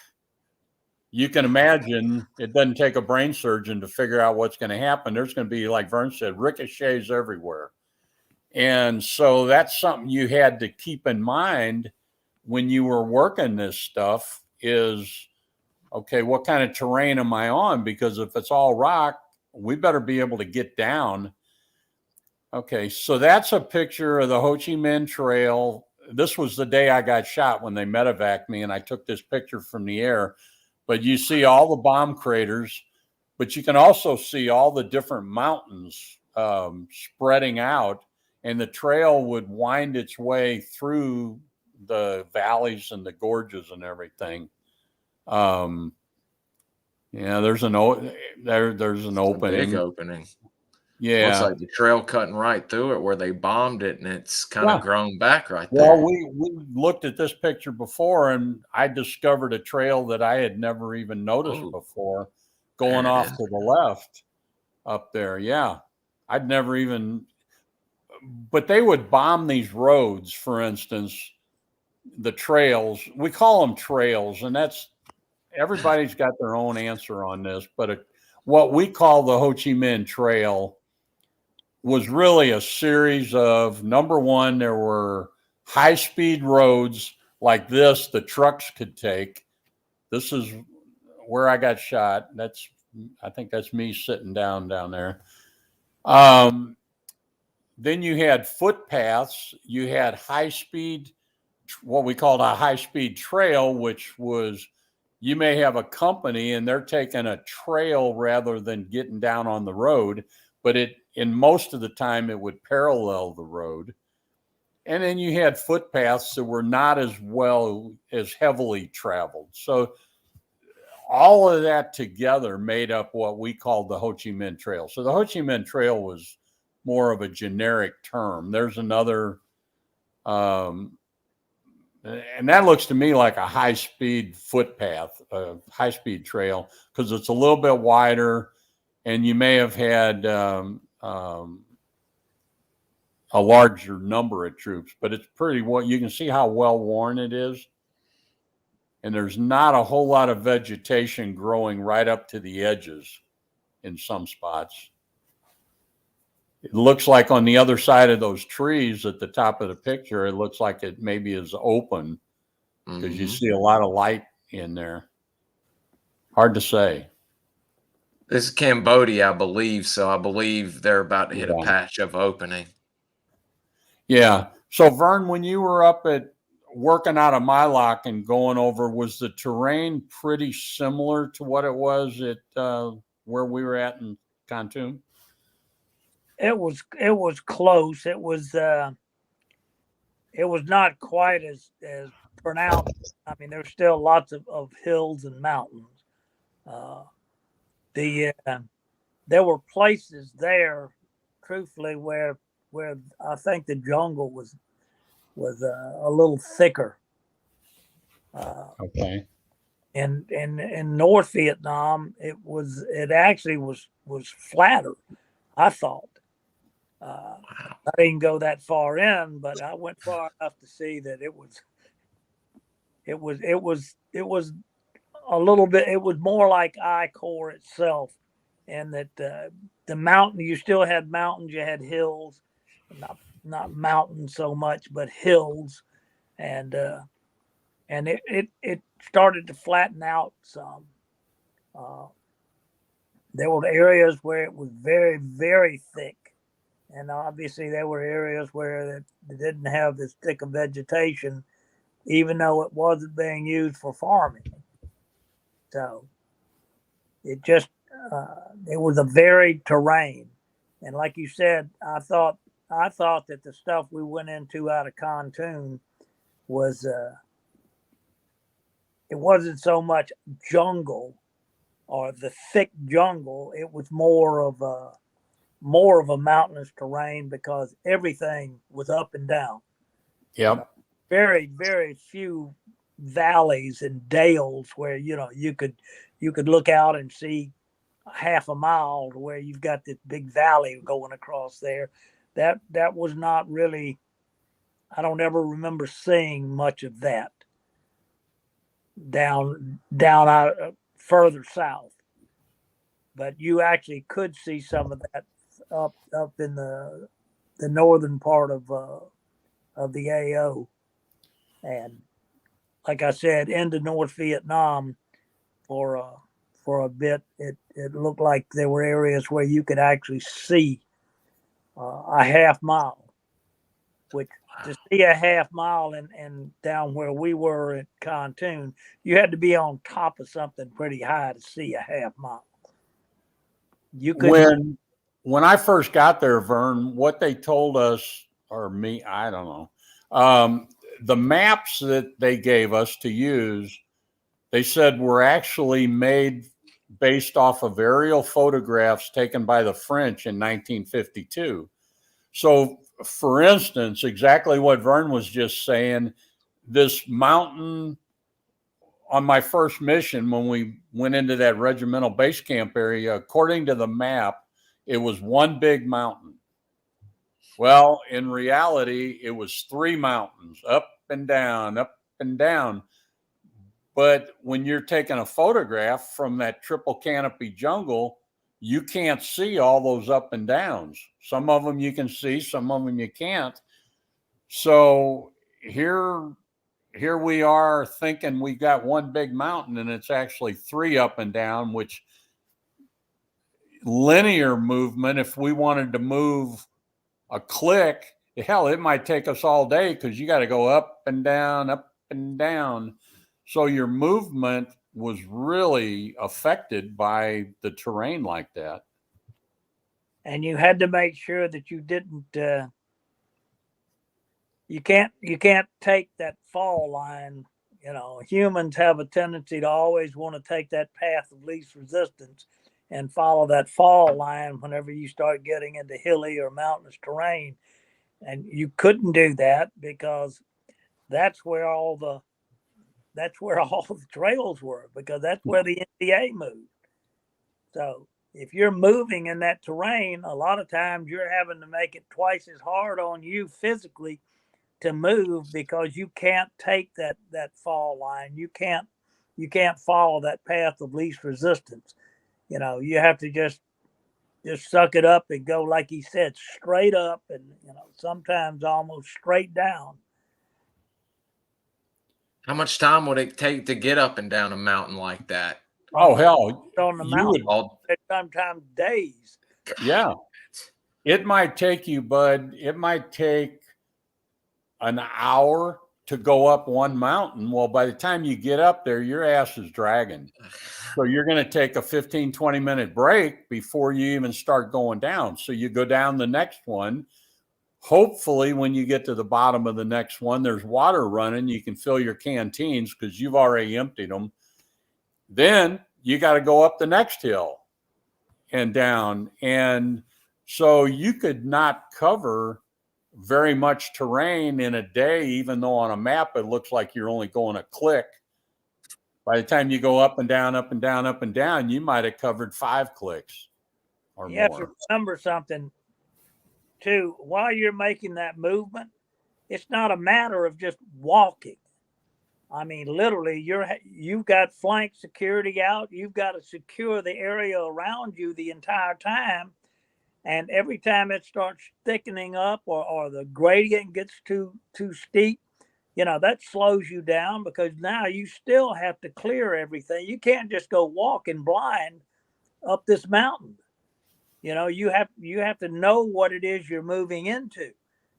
you can imagine it doesn't take a brain surgeon to figure out what's going to happen. There's going to be, like Vern said, ricochets everywhere. And so that's something you had to keep in mind when you were working this stuff is, okay, what kind of terrain am I on? Because if it's all rock, we better be able to get down. Okay, so that's a picture of the Ho Chi Minh Trail. This was the day I got shot when they medevaced me, and I took this picture from the air. But you see all the bomb craters, but you can also see all the different mountains spreading out. And the trail would wind its way through the valleys and the gorges and everything. There's an opening. Big opening. Yeah, looks like the trail cutting right through it where they bombed it, and it's kind of grown back right there. Well, we looked at this picture before, and I discovered a trail that I had never even noticed before, going off to the left up there. Yeah, I'd never even. But they would bomb these roads, for instance, the trails. We call them trails, and everybody's got their own answer on this. But what we call the Ho Chi Minh Trail was really a series of, number one, there were high-speed roads like this the trucks could take. This is where I got shot. I think that's me sitting down there. Then you had footpaths, you had high-speed, what we called a high-speed trail, which was, you may have a company and they're taking a trail rather than getting down on the road, but in most of the time it would parallel the road. And then you had footpaths that were not as heavily traveled. So all of that together made up what we called the Ho Chi Minh Trail. So the Ho Chi Minh Trail was more of a generic term. There's another And that looks to me like a high-speed footpath, a high-speed trail, because it's a little bit wider, and you may have had a larger number of troops, but it's pretty well. You can see how well worn it is, and there's not a whole lot of vegetation growing right up to the edges in some spots. It looks like on the other side of those trees at the top of the picture, it looks like it maybe is open because you see a lot of light in there. Hard to say. This is Cambodia, I believe. So I believe they're about to hit a patch of opening. Yeah. So Vern, when you were up at working out of Mai Loc and going over, was the terrain pretty similar to what it was at where we were at in Kontum? It was close. It was not quite as pronounced. I mean, there's still lots of hills and mountains. There were places there, truthfully, where I think the jungle was a little thicker. Okay. And in North Vietnam, it actually was flatter, I thought. I didn't go that far in, but I went far enough to see that it was a little bit. It was more like I-Corps itself, and that the mountain. You still had mountains. You had hills, not mountains so much, but hills, and it started to flatten out some. There were areas where it was very, very thick. And obviously there were areas where it didn't have this thick of vegetation, even though it wasn't being used for farming. So it just, it was a varied terrain. And like you said, I thought that the stuff we went into out of Kontum was, it wasn't so much jungle or the thick jungle. It was more of a mountainous terrain because everything was up and down. Yep. Very, very few valleys and dales where, you could look out and see half a mile to where you've got this big valley going across there. That was not really, I don't ever remember seeing much of that down out further south. But you actually could see some of that up in the northern part of the AO, and like I said, into North Vietnam for a bit. It looked like there were areas where you could actually see a half mile, which to see a half mile and down where we were at Kontum, you had to be on top of something pretty high to see a half mile. You could when I first got there, Vern, what they told us, or me, I don't know, the maps that they gave us to use, they said were actually made based off of aerial photographs taken by the French in 1952. So, for instance, exactly what Vern was just saying, this mountain on my first mission when we went into that regimental base camp area, according to the map, it was one big mountain. Well, in reality, it was three mountains, up and down, up and down. But when you're taking a photograph from that triple canopy jungle, you can't see all those up and downs. Some of them you can see, some of them you can't. So here we are thinking we got one big mountain, and it's actually three up and down, which linear movement, if we wanted to move a click, hell, it might take us all day because you got to go up and down, up and down. So your movement was really affected by the terrain like that. And you had to make sure that you didn't, you can't take that fall line. Humans have a tendency to always want to take that path of least resistance and follow that fall line whenever you start getting into hilly or mountainous terrain. And you couldn't do that because that's where all the trails were, because that's where the NDA moved. So if you're moving in that terrain, a lot of times you're having to make it twice as hard on you physically to move, because you can't take that fall line. You can't follow that path of least resistance. You have to just suck it up and go, like he said, straight up, and sometimes almost straight down. How much time would it take to get up and down a mountain like that? Oh, hell. On the mountain, sometimes days. Yeah. It might take you, bud. It might take an hour to go up one mountain. Well, by the time you get up there, your ass is dragging. So you're going to take a 15, 20-minute break before you even start going down. So you go down the next one. Hopefully, when you get to the bottom of the next one, there's water running. You can fill your canteens because you've already emptied them. Then you got to go up the next hill and down. And so you could not cover very much terrain in a day, even though on a map it looks like you're only going a click. By the time you go up and down, up and down, up and down, you might have covered 5 clicks or more. You have to remember something too. While you're making that movement, it's not a matter of just walking. I mean, literally, you've got flank security out. You've got to secure the area around you the entire time. And every time it starts thickening up, or the gradient gets too steep, that slows you down, because now you still have to clear everything. You can't just go walking blind up this mountain. You have to know what it is you're moving into.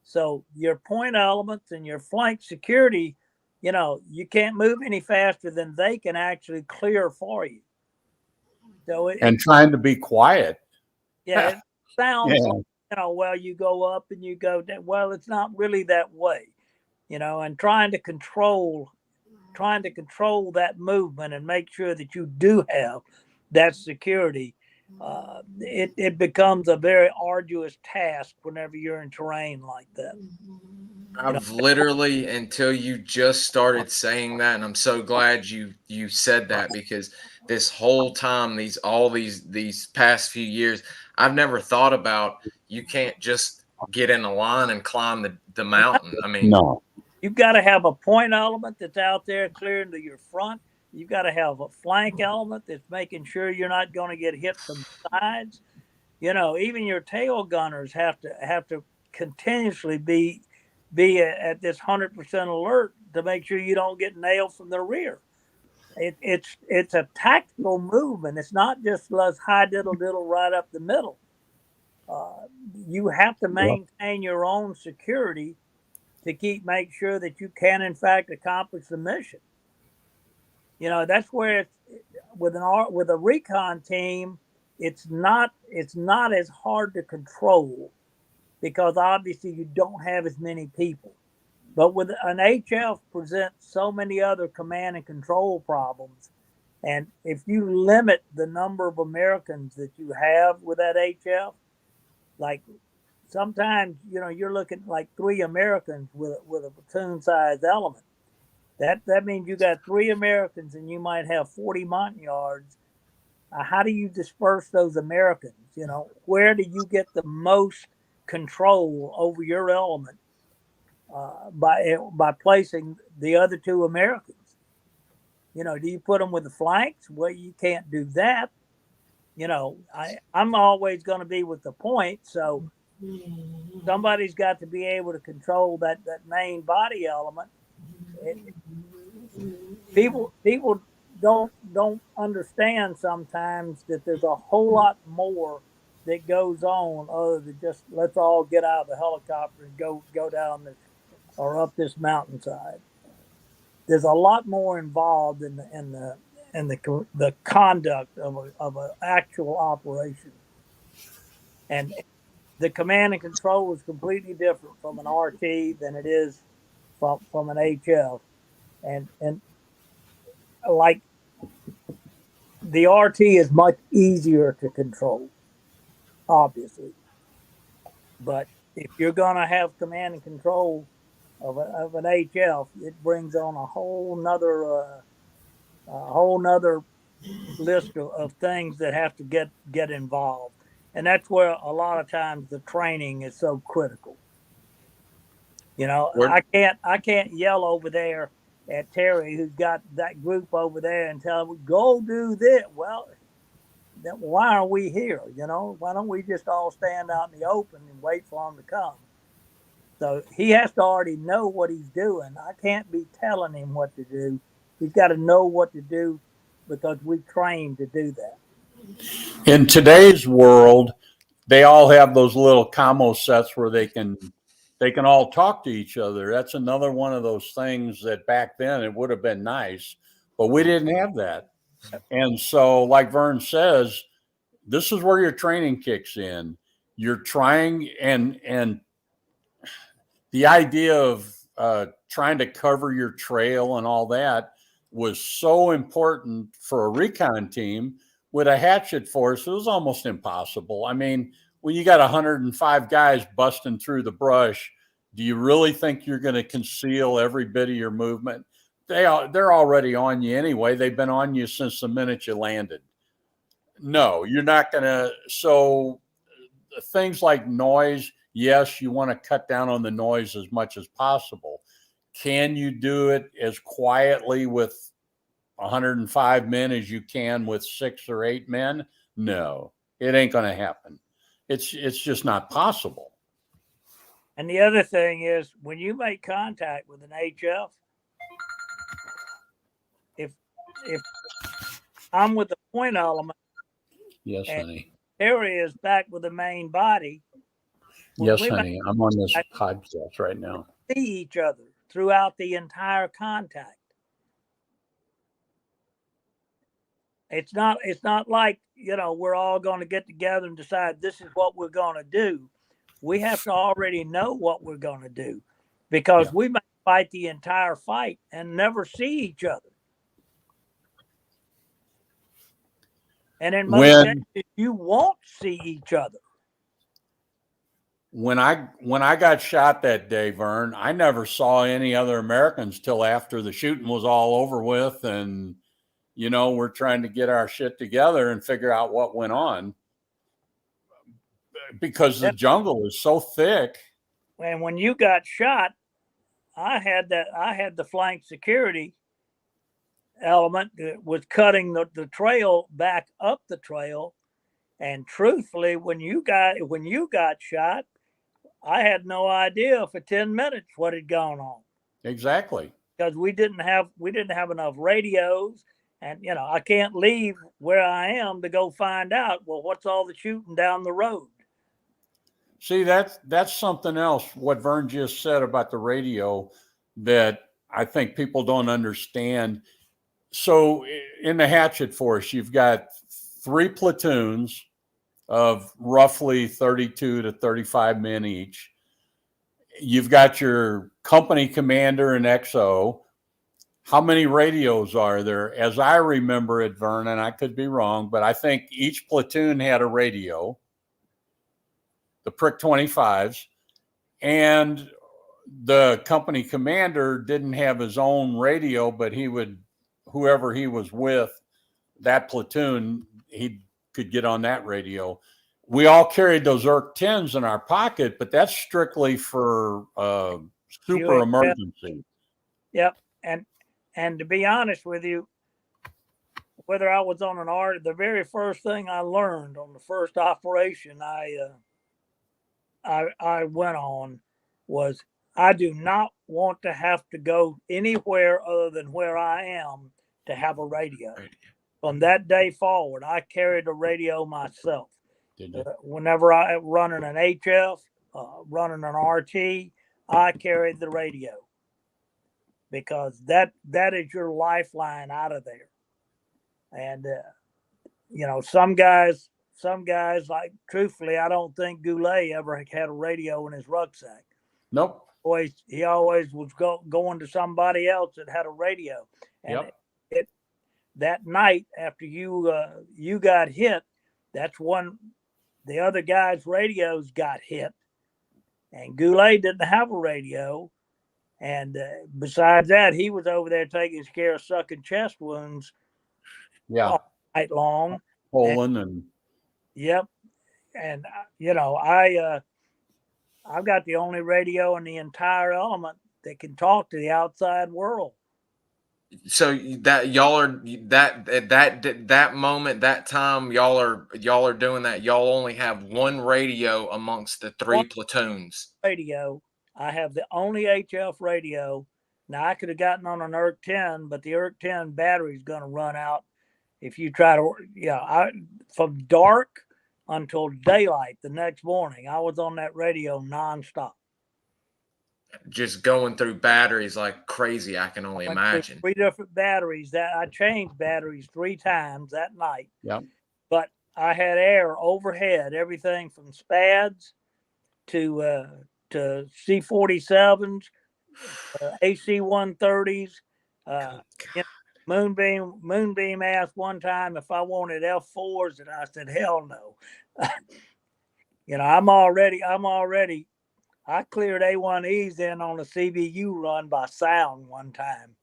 So your point elements and your flank security, you can't move any faster than they can actually clear for you. So trying to be quiet. Yeah, it sounds like, well, you go up and you go down. Well, it's not really that way, and trying to control that movement and make sure that you do have that security. It becomes a very arduous task whenever you're in terrain like that. I've literally, until you just started saying that, and I'm so glad you said that, because this whole time, all these past few years, I've never thought about, you can't just get in a line and climb the mountain. I mean, no. You've got to have a point element that's out there clearing to your front. You've got to have a flank element that's making sure you're not going to get hit from the sides. Even your tail gunners have to continuously be at this 100% alert to make sure you don't get nailed from the rear. It's a tactical movement. It's not just let's high diddle right up the middle. You have to maintain your own security to make sure that you can in fact accomplish the mission. That's where with a recon team, it's not as hard to control, because obviously you don't have as many people. But with an HF presents so many other command and control problems. And if you limit the number of Americans that you have with that HF, like sometimes, you're looking like 3 Americans with a platoon size element. That means you got 3 Americans and you might have 40 Montagnards. How do you disperse those Americans? Where do you get the most control over your element by placing the other 2 Americans? Do you put them with the flanks? Well, you can't do that. I'm always going to be with the point, so somebody's got to be able to control that main body element. People don't understand sometimes that there's a whole lot more that goes on other than just let's all get out of the helicopter and go down this or up this mountainside. There's a lot more involved in the conduct of an actual operation, and the command and control is completely different from an RT than it is from an HF, and like the RT is much easier to control, obviously, but if you're going to have command and control of an HF, it brings on a whole nother list of things that have to get involved, and that's where a lot of times the training is so critical. You know, I can't yell over there at Terry, who's got that group over there, and tell him go do this. Well, then why are we here? You know, why don't we just all stand out in the open and wait for him to come? So he has to already know what he's doing. I can't be telling him what to do. He's got to know what to do because we trained to do that. In today's world, they all have those little commo sets where they can all talk to each other. That's another one of those things that back then it would have been nice, but we didn't have that. And so, like Vern says, this is where your training kicks in. You're trying, and the idea of trying to cover your trail and all that was so important for a recon team. With a hatchet force, it was almost impossible. I mean, when you got 105 guys busting through the brush, do you really think you're going to conceal every bit of your movement? They're already on you anyway. They've been on you since the minute you landed. No, you're not going to. So things like noise, yes, you want to cut down on the noise as much as possible. Can you do it as quietly with 105 men as you can with 6 or 8 men? No, it ain't going to happen. It's just not possible. And the other thing is, when you make contact with an HF, if I'm with the point element, yes, honey, Terry is back with the main body. Yes, honey, I'm on this podcast right now. See each other throughout the entire contact. It's not like, you know, we're all going to get together and decide this is what we're going to do. We have to already know what we're going to do, because we might fight the entire fight and never see each other. And in most cases, you won't see each other. When I got shot that day, Vern, I never saw any other Americans till after the shooting was all over with, and you know, we're trying to get our shit together and figure out what went on, because the jungle is so thick. And when you got shot, I had the flank security element that was cutting the trail back up the trail. And truthfully, when you got shot, I had no idea for 10 minutes what had gone on. Exactly. Because we didn't have enough radios. And, you know, I can't leave where I am to go find out, well, what's all the shooting down the road? See, that's something else, what Vern just said about the radio, that I think people don't understand. So in the hatchet force, you've got 3 platoons of roughly 32 to 35 men each. You've got your company commander and XO. How many radios are there? As I remember it, Vernon, I could be wrong, but I think each platoon had a radio, the Prick 25s, and the company commander didn't have his own radio, but whoever he was with, that platoon, he could get on that radio. We all carried those ERC 10s in our pocket, but that's strictly for super emergency. Yep. And to be honest with you, whether I was on an art, the very first thing I learned on the first operation I went on was, I do not want to have to go anywhere other than where I am to have a radio. From that day forward, I carried a radio myself. Whenever I running an HF, running an RT, I carried the radio, because that is your lifeline out of there. And you know, some guys, like, truthfully, I don't think Goulet ever had a radio in his rucksack. Nope. He always was going to somebody else that had a radio. And that night after you got hit, that's when the other guy's radios got hit. and Goulet didn't have a radio. And besides that, he was over there taking care of sucking chest wounds all night long. Poland and yep. And I've got the only radio in the entire element that can talk to the outside world. So that y'all are that moment, that time, y'all are doing that. Y'all only have one radio amongst the three platoons. Radio. I have the only HF radio. Now I could have gotten on an ERC-10, but the ERC-10 battery is going to run out if you try to. From dark until daylight the next morning, I was on that radio nonstop. Just going through batteries like crazy, I can only imagine. 3 different batteries. That I changed batteries 3 times that night. Yep. But I had air overhead, everything from SPADs to C-47s, AC-130s. Moonbeam asked one time if I wanted F4s, and I said, hell no. I cleared A1Es in on a CBU run by sound one time.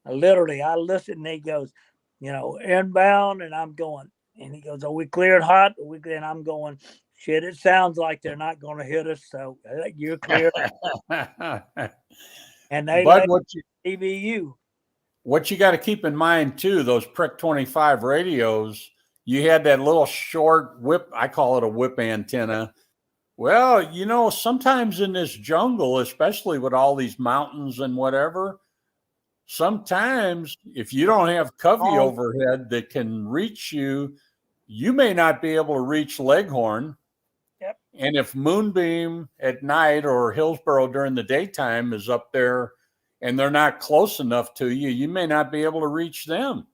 I listened, and he goes, inbound, and I'm going, and he goes, are we cleared hot? And I'm going, shit, it sounds like they're not going to hit us, so you're clear. And they let CBU. What you got to keep in mind, too, those Prick 25 radios, you had that little short whip, I call it a whip antenna. Well, sometimes in this jungle, especially with all these mountains and whatever, sometimes if you don't have covey overhead that can reach you, you may not be able to reach Leghorn. Yep. And if Moonbeam at night or Hillsborough during the daytime is up there and they're not close enough to you, you may not be able to reach them.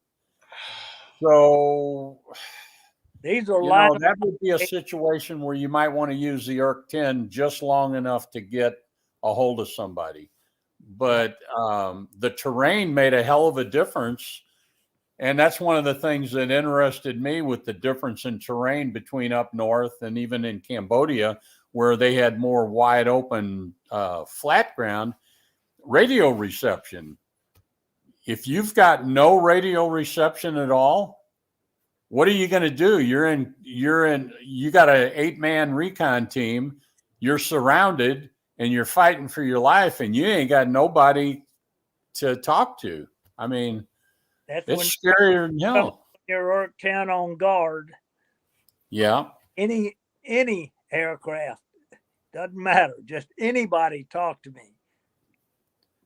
So these are that would be a situation where you might want to use the ERC-10 just long enough to get a hold of somebody. But the terrain made a hell of a difference. And that's one of the things that interested me with the difference in terrain between up north and even in Cambodia, where they had more wide open flat ground. Radio reception. If you've got no radio reception at all, what are you going to do? You got an 8-man recon team. You're surrounded and you're fighting for your life, and you ain't got nobody to talk to. I mean, it's scarier than hell. You're ERC-10 on guard. Yeah. Any aircraft, doesn't matter. Just anybody talk to me.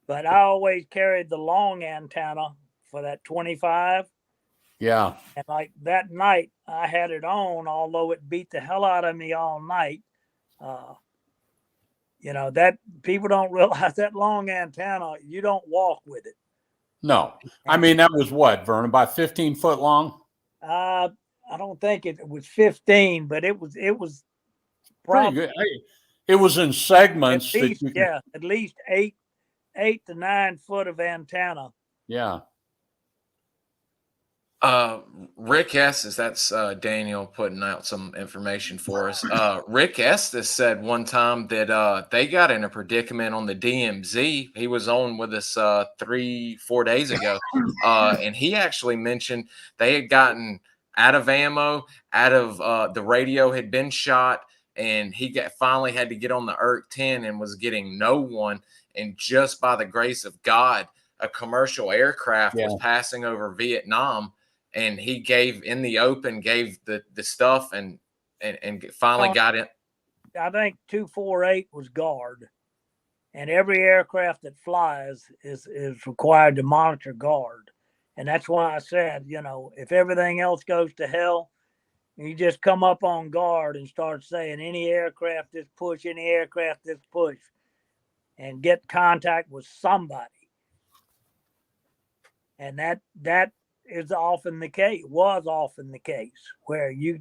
But I always carried the long antenna for that 25. Yeah. And like that night, I had it on, although it beat the hell out of me all night. That people don't realize that long antenna, you don't walk with it. No. I mean, that was what, Vern, about 15 foot long? I don't think it was 15, but it was pretty good. It was in segments. At least 8 to 9 foot of antenna. Yeah. Rick Estes, that's Daniel putting out some information for us. Rick Estes said one time that they got in a predicament on the DMZ. He was on with us 3-4 days ago, and he actually mentioned they had gotten out of ammo, out of the radio had been shot, and he finally had to get on the ERC-10 and was getting no one. And just by the grace of God, a commercial aircraft was passing over Vietnam. And he gave in the open, gave the stuff and finally got it. I think 248 was guard. And every aircraft that flies is required to monitor guard. And that's why I said, if everything else goes to hell, you just come up on guard and start saying any aircraft this push, any aircraft this push, and get contact with somebody. And that was often the case where you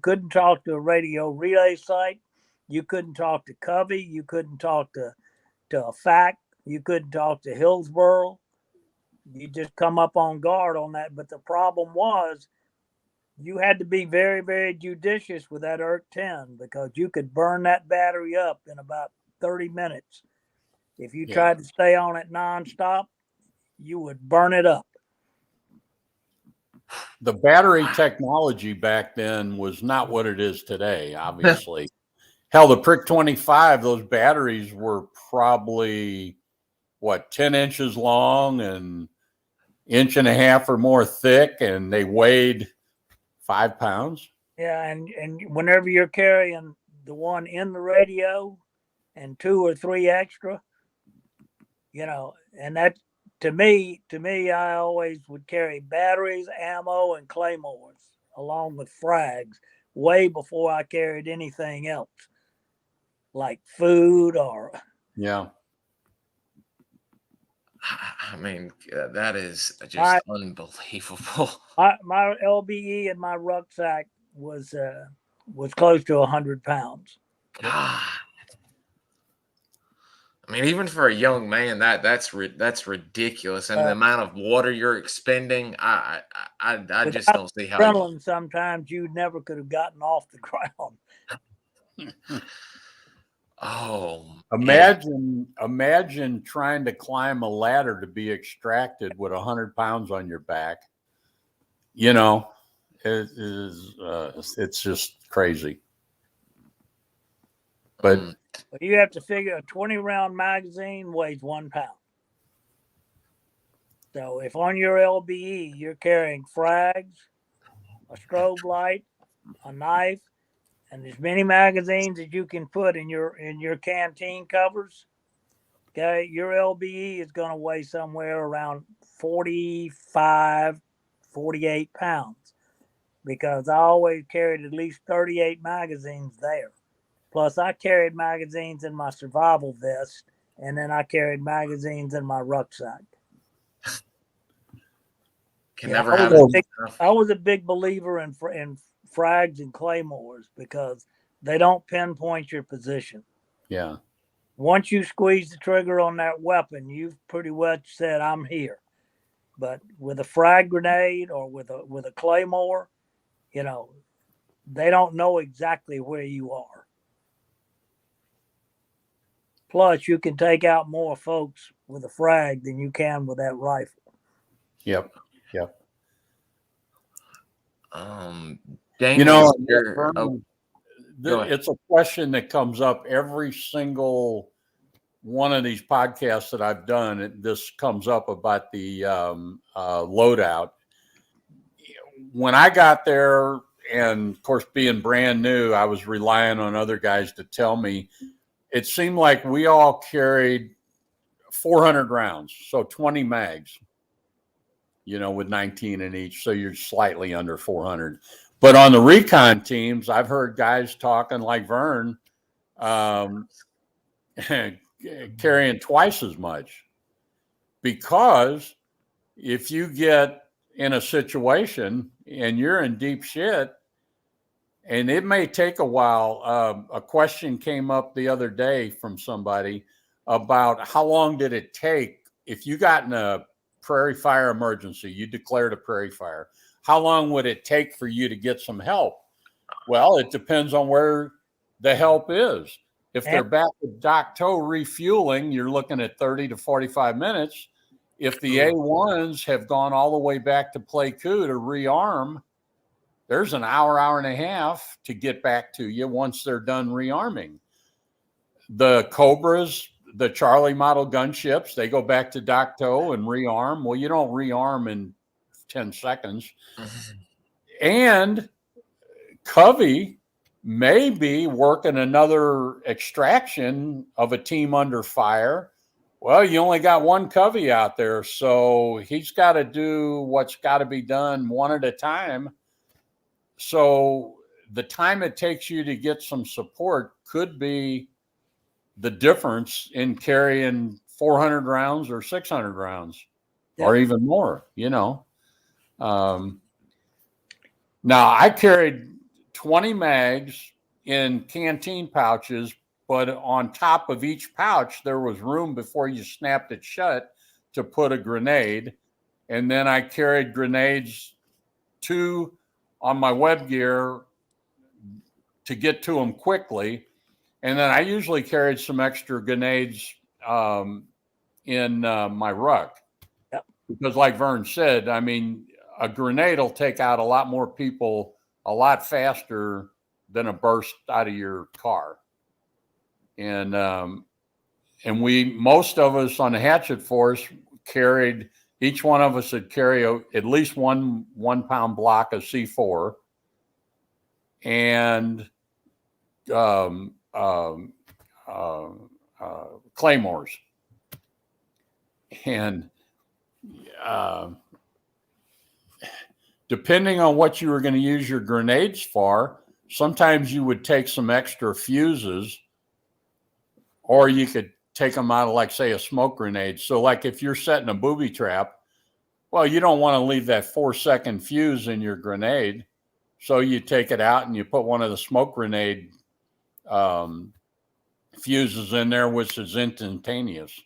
couldn't talk to a radio relay site, you couldn't talk to Covey, you couldn't talk to a FAC, you couldn't talk to Hillsborough. You just come up on guard on that. But the problem was you had to be very, very judicious with that ERC-10 because you could burn that battery up in about 30 minutes. If you tried to stay on it nonstop, you would burn it up. The battery technology back then was not what it is today, obviously. Hell, the Prick 25, those batteries were probably, 10 inches long and inch and a half or more thick, and they weighed 5 pounds. Yeah, and whenever you're carrying the one in the radio and 2 or 3 extra, and that to me, I always would carry batteries, ammo, and claymores along with frags way before I carried anything else, like food or. Yeah. I mean, that is just unbelievable. My LBE in my rucksack was close to 100 pounds. God. I mean, even for a young man, that's ridiculous, and the amount of water you're expending, I just don't see how. Adrenaline, sometimes you never could have gotten off the ground. Oh, imagine trying to climb a ladder to be extracted with 100 pounds on your back. It's just crazy. But you have to figure a 20-round magazine weighs 1 pound. So if on your LBE you're carrying frags, a strobe light, a knife, and as many magazines as you can put in your canteen covers, okay, your LBE is going to weigh somewhere around 45, 48 pounds, because I always carried at least 38 magazines there. Plus, I carried magazines in my survival vest, and then I carried magazines in my rucksack. I was a big believer in frags and claymores because they don't pinpoint your position. Yeah. Once you squeeze the trigger on that weapon, you've pretty much said, "I'm here." But with a frag grenade or with a claymore, they don't know exactly where you are. Plus, you can take out more folks with a frag than you can with that rifle. Yep. It's a question that comes up every single one of these podcasts that I've done. This comes up about the loadout. When I got there, and of course, being brand new, I was relying on other guys to tell me. It seemed like we all carried 400 rounds, so 20 mags, with 19 in each. So you're slightly under 400. But on the recon teams, I've heard guys talking like Vern, carrying twice as much. Because if you get in a situation and you're in deep shit, and it may take a while. A question came up the other day from somebody about how long did it take if you got in a prairie fire emergency, you declared a prairie fire. How long would it take for you to get some help? Well, it depends on where the help is. If they're back with Doc Toe refueling, you're looking at 30 to 45 minutes. If the A1s have gone all the way back to Pleiku to rearm, there's an hour and a half to get back to you once they're done rearming. The Cobras, the Charlie model gunships, they go back to Doc Toe and rearm. Well, you don't rearm in 10 seconds. And Covey may be working another extraction of a team under fire. Well, you only got one Covey out there, so he's got to do what's got to be done one at a time. So the time it takes you to get some support could be the difference in carrying 400 rounds or 600 rounds or even more, Now, I carried 20 mags in canteen pouches, but on top of each pouch, there was room before you snapped it shut to put a grenade. And then I carried grenades 2 on my web gear to get to them quickly. And then I usually carried some extra grenades in my ruck. Yep. Because like Vern said, I mean, a grenade will take out a lot more people a lot faster than a burst out of your car. And most of us on the hatchet force carried, each one of us would carry at least one pound block of C4 and claymores. And depending on what you were going to use your grenades for, sometimes you would take some extra fuses, or you could take them out of, like, say, a smoke grenade. So like if you're setting a booby trap, well, you don't want to leave that 4-second fuse in your grenade. So you take it out and you put one of the smoke grenade fuses in there, which is instantaneous.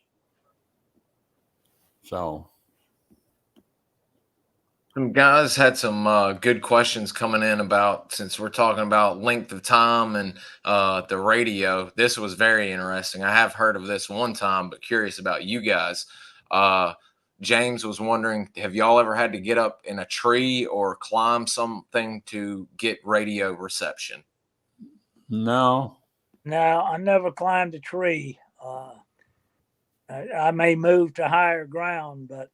So. Some guys had some good questions coming in about, since we're talking about length of time and the radio. This was very interesting. I have heard of this one time, but curious about you guys. James was wondering, have y'all ever had to get up in a tree or climb something to get radio reception? No. No, I never climbed a tree. I may move to higher ground, but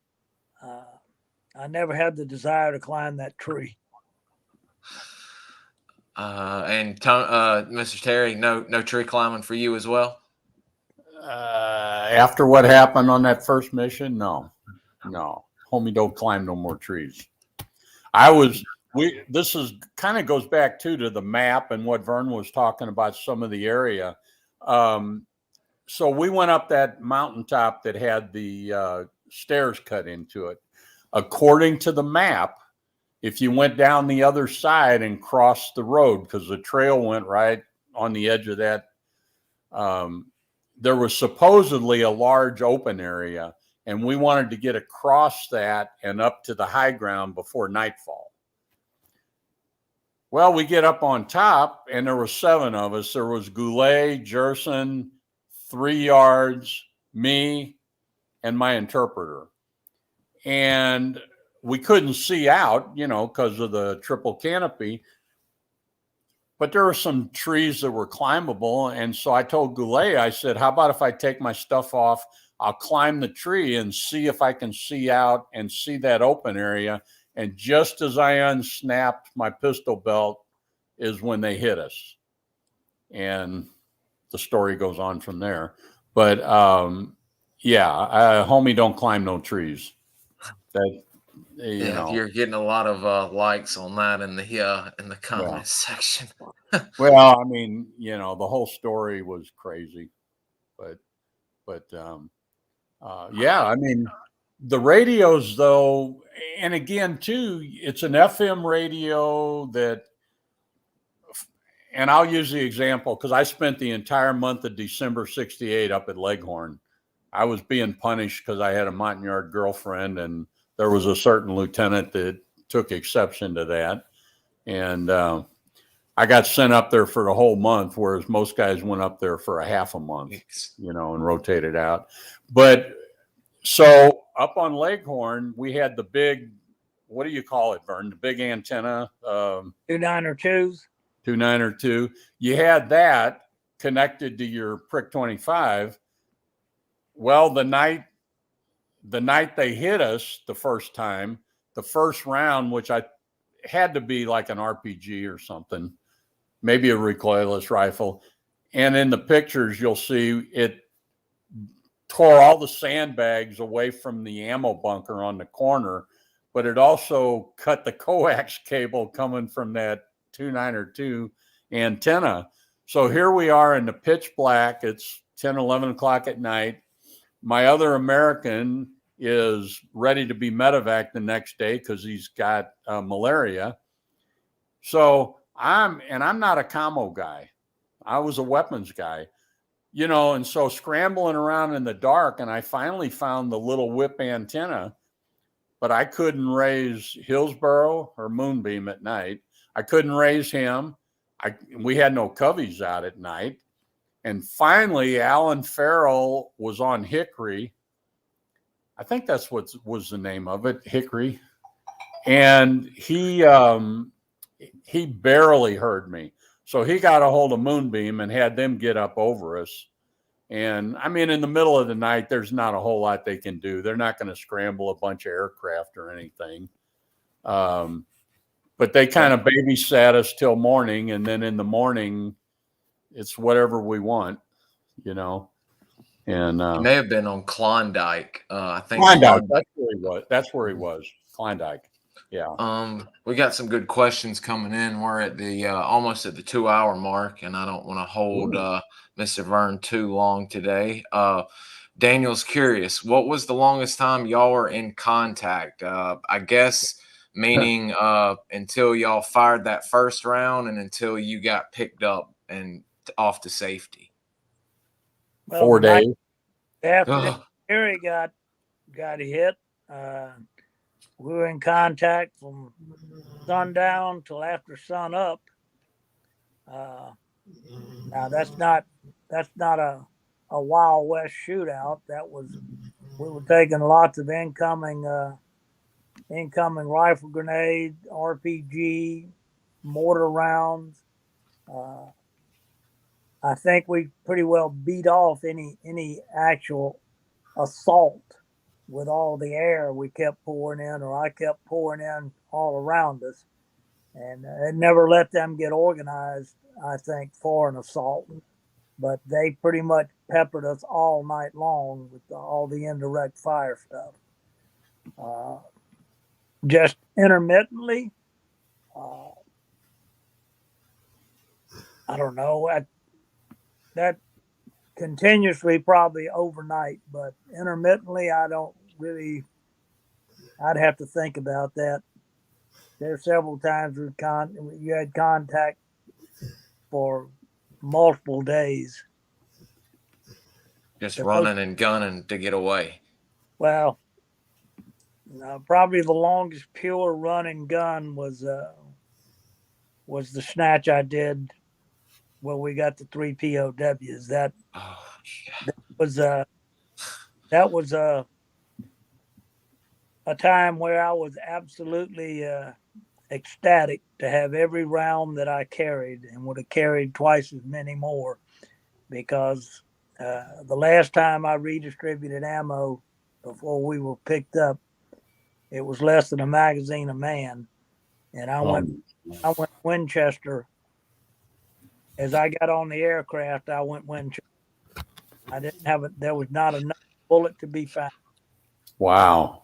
I never had the desire to climb that tree. And Mr. Terry, no tree climbing for you as well? After what happened on that first mission, no. Homie, don't climb no more trees. This is kind of goes back to the map and what Vern was talking about, some of the area. So we went up that mountaintop that had the stairs cut into it. According to the map, if you went down the other side and crossed the road, because the trail went right on the edge of that, there was supposedly a large open area, and we wanted to get across that and up to the high ground before nightfall. Well, we get up on top, and there were 7 of us. There was Goulet, Jerson, 3 yards, me, and my interpreter. And we couldn't see out, because of the triple canopy. But there were some trees that were climbable. And so I told Goulet, I said, how about if I take my stuff off, I'll climb the tree and see if I can see out and see that open area. And just as I unsnapped my pistol belt is when they hit us. And the story goes on from there. But homie, don't climb no trees. You're getting a lot of likes on that in the comment section. Well, I mean, the whole story was crazy, but I mean, the radios though, and again too, it's an FM radio and I'll use the example because I spent the entire month of December '68 up at Leghorn. I was being punished because I had a Montagnard girlfriend, and there was a certain lieutenant that took exception to that. And I got sent up there for the whole month, whereas most guys went up there for a half a month, and rotated out. But so up on Leghorn, we had the big, what do you call it, Vern? The big antenna. 292s. 292. You had that connected to your Prick 25. Well, the night they hit us the first time, the first round, which I had to be like an RPG or something, maybe a recoilless rifle. And in the pictures, you'll see it tore all the sandbags away from the ammo bunker on the corner, but it also cut the coax cable coming from that 292 antenna. So here we are in the pitch black. It's 10, 11 o'clock at night. My other American is ready to be medevac the next day because he's got malaria. So I'm not a commo guy. I was a weapons guy, and so scrambling around in the dark, and I finally found the little whip antenna. but I couldn't raise Hillsborough or Moonbeam at night. I couldn't raise him. We had no coveys out at night. And finally, Alan Farrell was on Hickory. I think that's what was the name of it, Hickory. And he barely heard me. So he got a hold of Moonbeam and had them get up over us. And I mean, in the middle of the night, there's not a whole lot they can do. They're not going to scramble a bunch of aircraft or anything. But they kind of babysat us till morning. And then in the morning, it's whatever we want, you know. And he may have been on Klondike. I think Klondike. That's where he was. Klondike. Yeah. We got some good questions coming in. We're at the almost at the 2-hour mark, and I don't want to hold Mr. Vern too long today. Daniel's curious, what was the longest time y'all were in contact? I guess meaning until y'all fired that first round and until you got picked up and off to safety. Well, 4 days. After Harry got hit, we were in contact from sundown till after sun up. Now that's not a Wild West shootout. We were taking lots of incoming rifle grenade, RPG, mortar rounds. I think we pretty well beat off any actual assault with all the air we kept pouring in, or I kept pouring in all around us. And it never let them get organized, I think, for an assault. But they pretty much peppered us all night long with all the indirect fire stuff. Just intermittently, I don't know, that continuously probably overnight, but intermittently, I'd have to think about that. There's several times you had contact for multiple days. Just running and gunning to get away. Well, probably the longest pure run and gun was the snatch I did when we got the 3 POWs. That was a time where I was absolutely ecstatic to have every round that I carried, and would have carried twice as many more, because the last time I redistributed ammo before we were picked up, it was less than a magazine a man, and I went Winchester. As I got on the aircraft, I went Winchester. I didn't have it. There was not enough bullet to be found. Wow.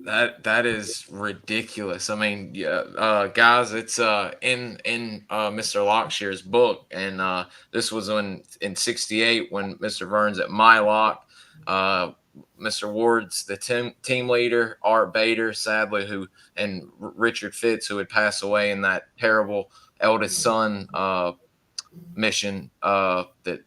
That is ridiculous. I mean, guys, it's in Mr. Lockshear's book, and this was in '68 when Mr. Vern's at Mai Loc. Mr. Ward's the team leader, Art Bader, sadly, and Richard Fitz, who had passed away in that terrible eldest son mission that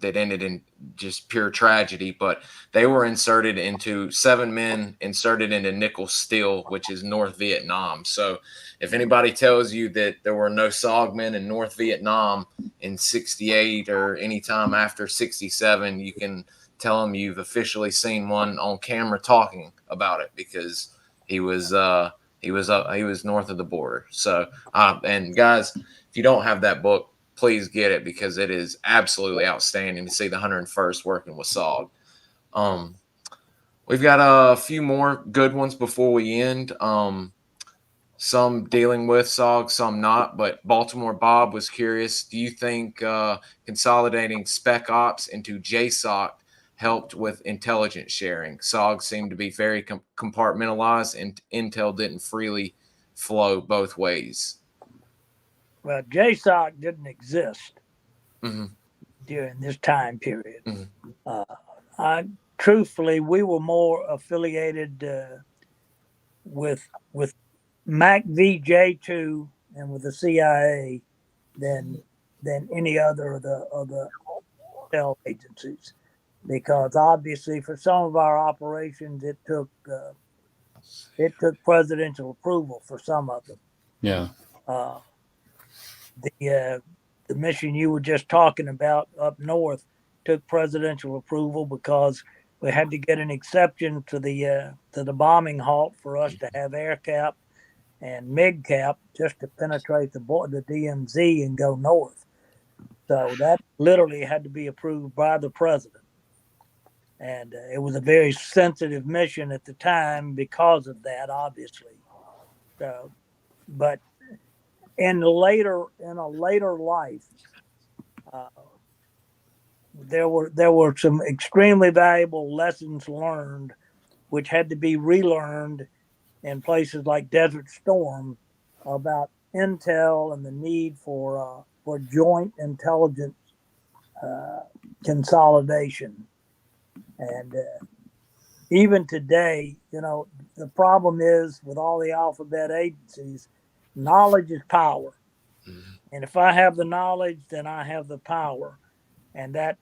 ended in just pure tragedy. But they were inserted into 7 men inserted into Nickel Still, which is North Vietnam. So if anybody tells you that there were no SOG in North Vietnam in '68 or any time after '67, you can tell them you've officially seen one on camera talking about it, because he was north of the border. So and guys, if you don't have that book, please get it, because it is absolutely outstanding to see the 101st working with SOG. We've got a few more good ones before we end. Some dealing with SOG, some not. But Baltimore Bob was curious, do you think consolidating Spec Ops into JSOC helped with intelligence sharing? SOG seemed to be very compartmentalized, and intel didn't freely flow both ways. Well, JSOC didn't exist during this time period. Truthfully, we were more affiliated with MAC-VJ2 and with the CIA than any other of the intel agencies, because obviously for some of our operations it took it took presidential approval for some of them. Yeah. The mission you were just talking about up north took presidential approval because we had to get an exception to the bombing halt for us to have air cap and MiG cap just to penetrate the DMZ and go north. So that literally had to be approved by the president. And it was a very sensitive mission at the time because of that, obviously. So, but in a later life, there were some extremely valuable lessons learned, which had to be relearned in places like Desert Storm about intel and the need for joint intelligence consolidation. And even today, the problem is with all the alphabet agencies, knowledge is power. Mm-hmm. And if I have the knowledge, then I have the power. And that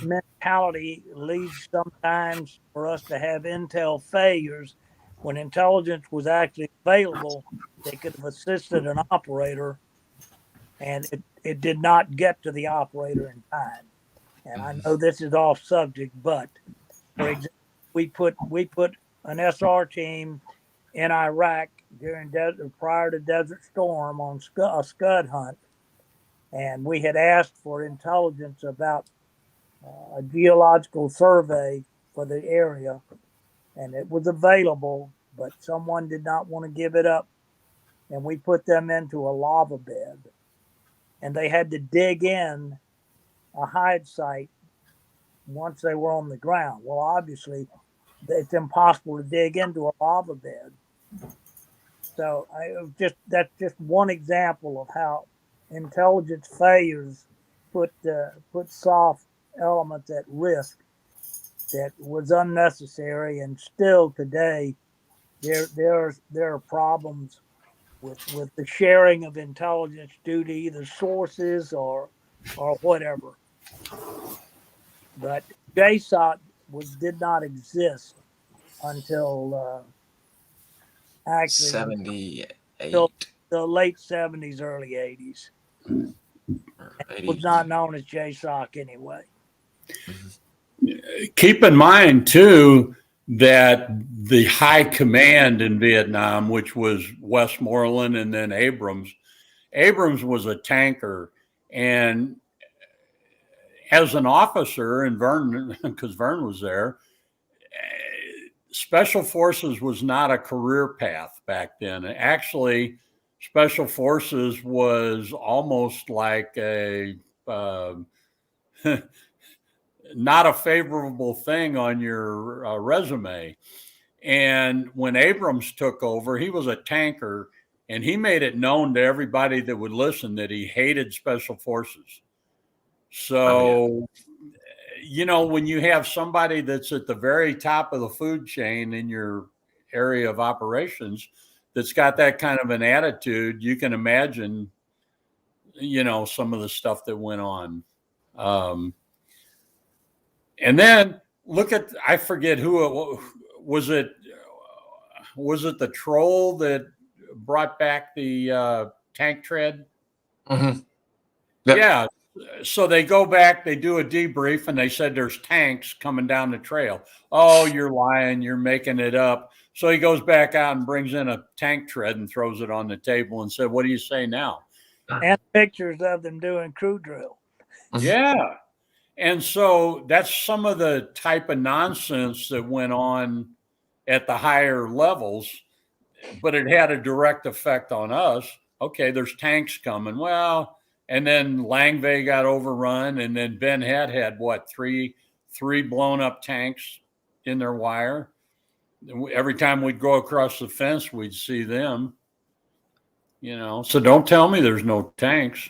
mentality leads sometimes for us to have intel failures when intelligence was actually available. They could have assisted an operator, and it did not get to the operator in time. And I know this is off subject, but for example, we put an SR team in Iraq prior to Desert Storm on a scud hunt, and we had asked for intelligence about a geological survey for the area, and it was available, but someone did not want to give it up, and we put them into a lava bed, and they had to dig in a hide site once they were on the ground. Well, obviously, it's impossible to dig into a lava bed. So that's just one example of how intelligence failures put soft elements at risk that was unnecessary, and still today there are problems with the sharing of intelligence due to either sources or whatever. But JSOC did not exist until actually 78. The late 70s, early 80s. It was not known as JSOC anyway. Keep in mind, too, that the high command in Vietnam, which was Westmoreland and then Abrams was a tanker. And as an officer in Vernon, because Vern was there, Special Forces was not a career path back then. Actually, Special Forces was almost like a not a favorable thing on your resume. And when Abrams took over, he was a tanker, and he made it known to everybody that would listen that he hated Special Forces. So, when you have somebody that's at the very top of the food chain in your area of operations that's got that kind of an attitude, you can imagine, some of the stuff that went on. And then I forget who it was. Was it the troll that brought back the tank tread? Mm-hmm. Yep. Yeah. So they go back, they do a debrief, and they said there's tanks coming down the trail. Oh, you're lying. You're making it up. So he goes back out and brings in a tank tread and throws it on the table and said, "What do you say now?" And pictures of them doing crew drill. Yeah. And so that's some of the type of nonsense that went on at the higher levels, but it had a direct effect on us. Okay, there's tanks coming. Well, and then Langvey got overrun, and then Ben had what, three blown up tanks in their wire. Every time we'd go across the fence, we'd see them. So don't tell me there's no tanks.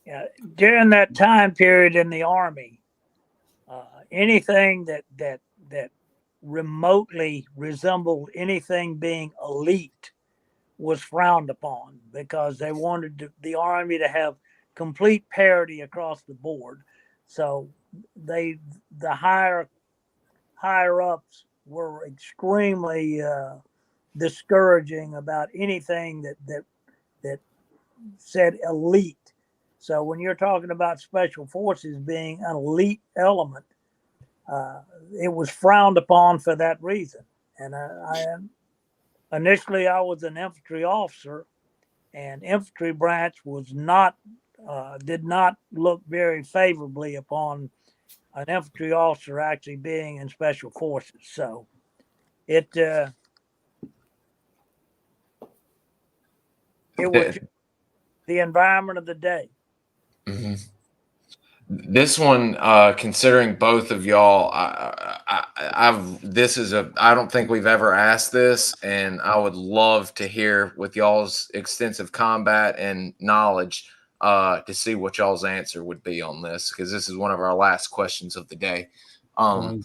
Yeah, during that time period in the Army, anything that remotely resembled anything being elite was frowned upon, because they wanted the Army to have complete parity across the board. So the higher ups were extremely discouraging about anything that said elite. So when you're talking about special forces being an elite element, it was frowned upon for that reason. And initially I was an infantry officer, and infantry branch was not did not look very favorably upon an infantry officer actually being in special forces. So it was the environment of the day. Mm-hmm. This one, considering both of y'all, I don't think we've ever asked this, and I would love to hear with y'all's extensive combat and knowledge to see what y'all's answer would be on this, because this is one of our last questions of the day. All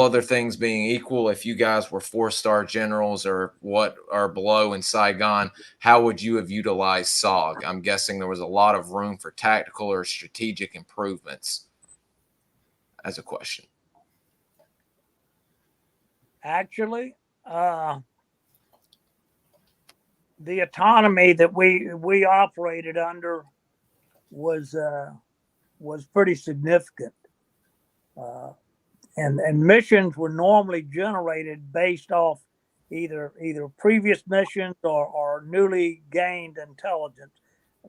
other things being equal, if you guys were 4-star generals or what are below in Saigon, how would you have utilized SOG? I'm guessing there was a lot of room for tactical or strategic improvements as a question. Actually, the autonomy that we operated under was pretty significant. And missions were normally generated based off either previous missions or newly gained intelligence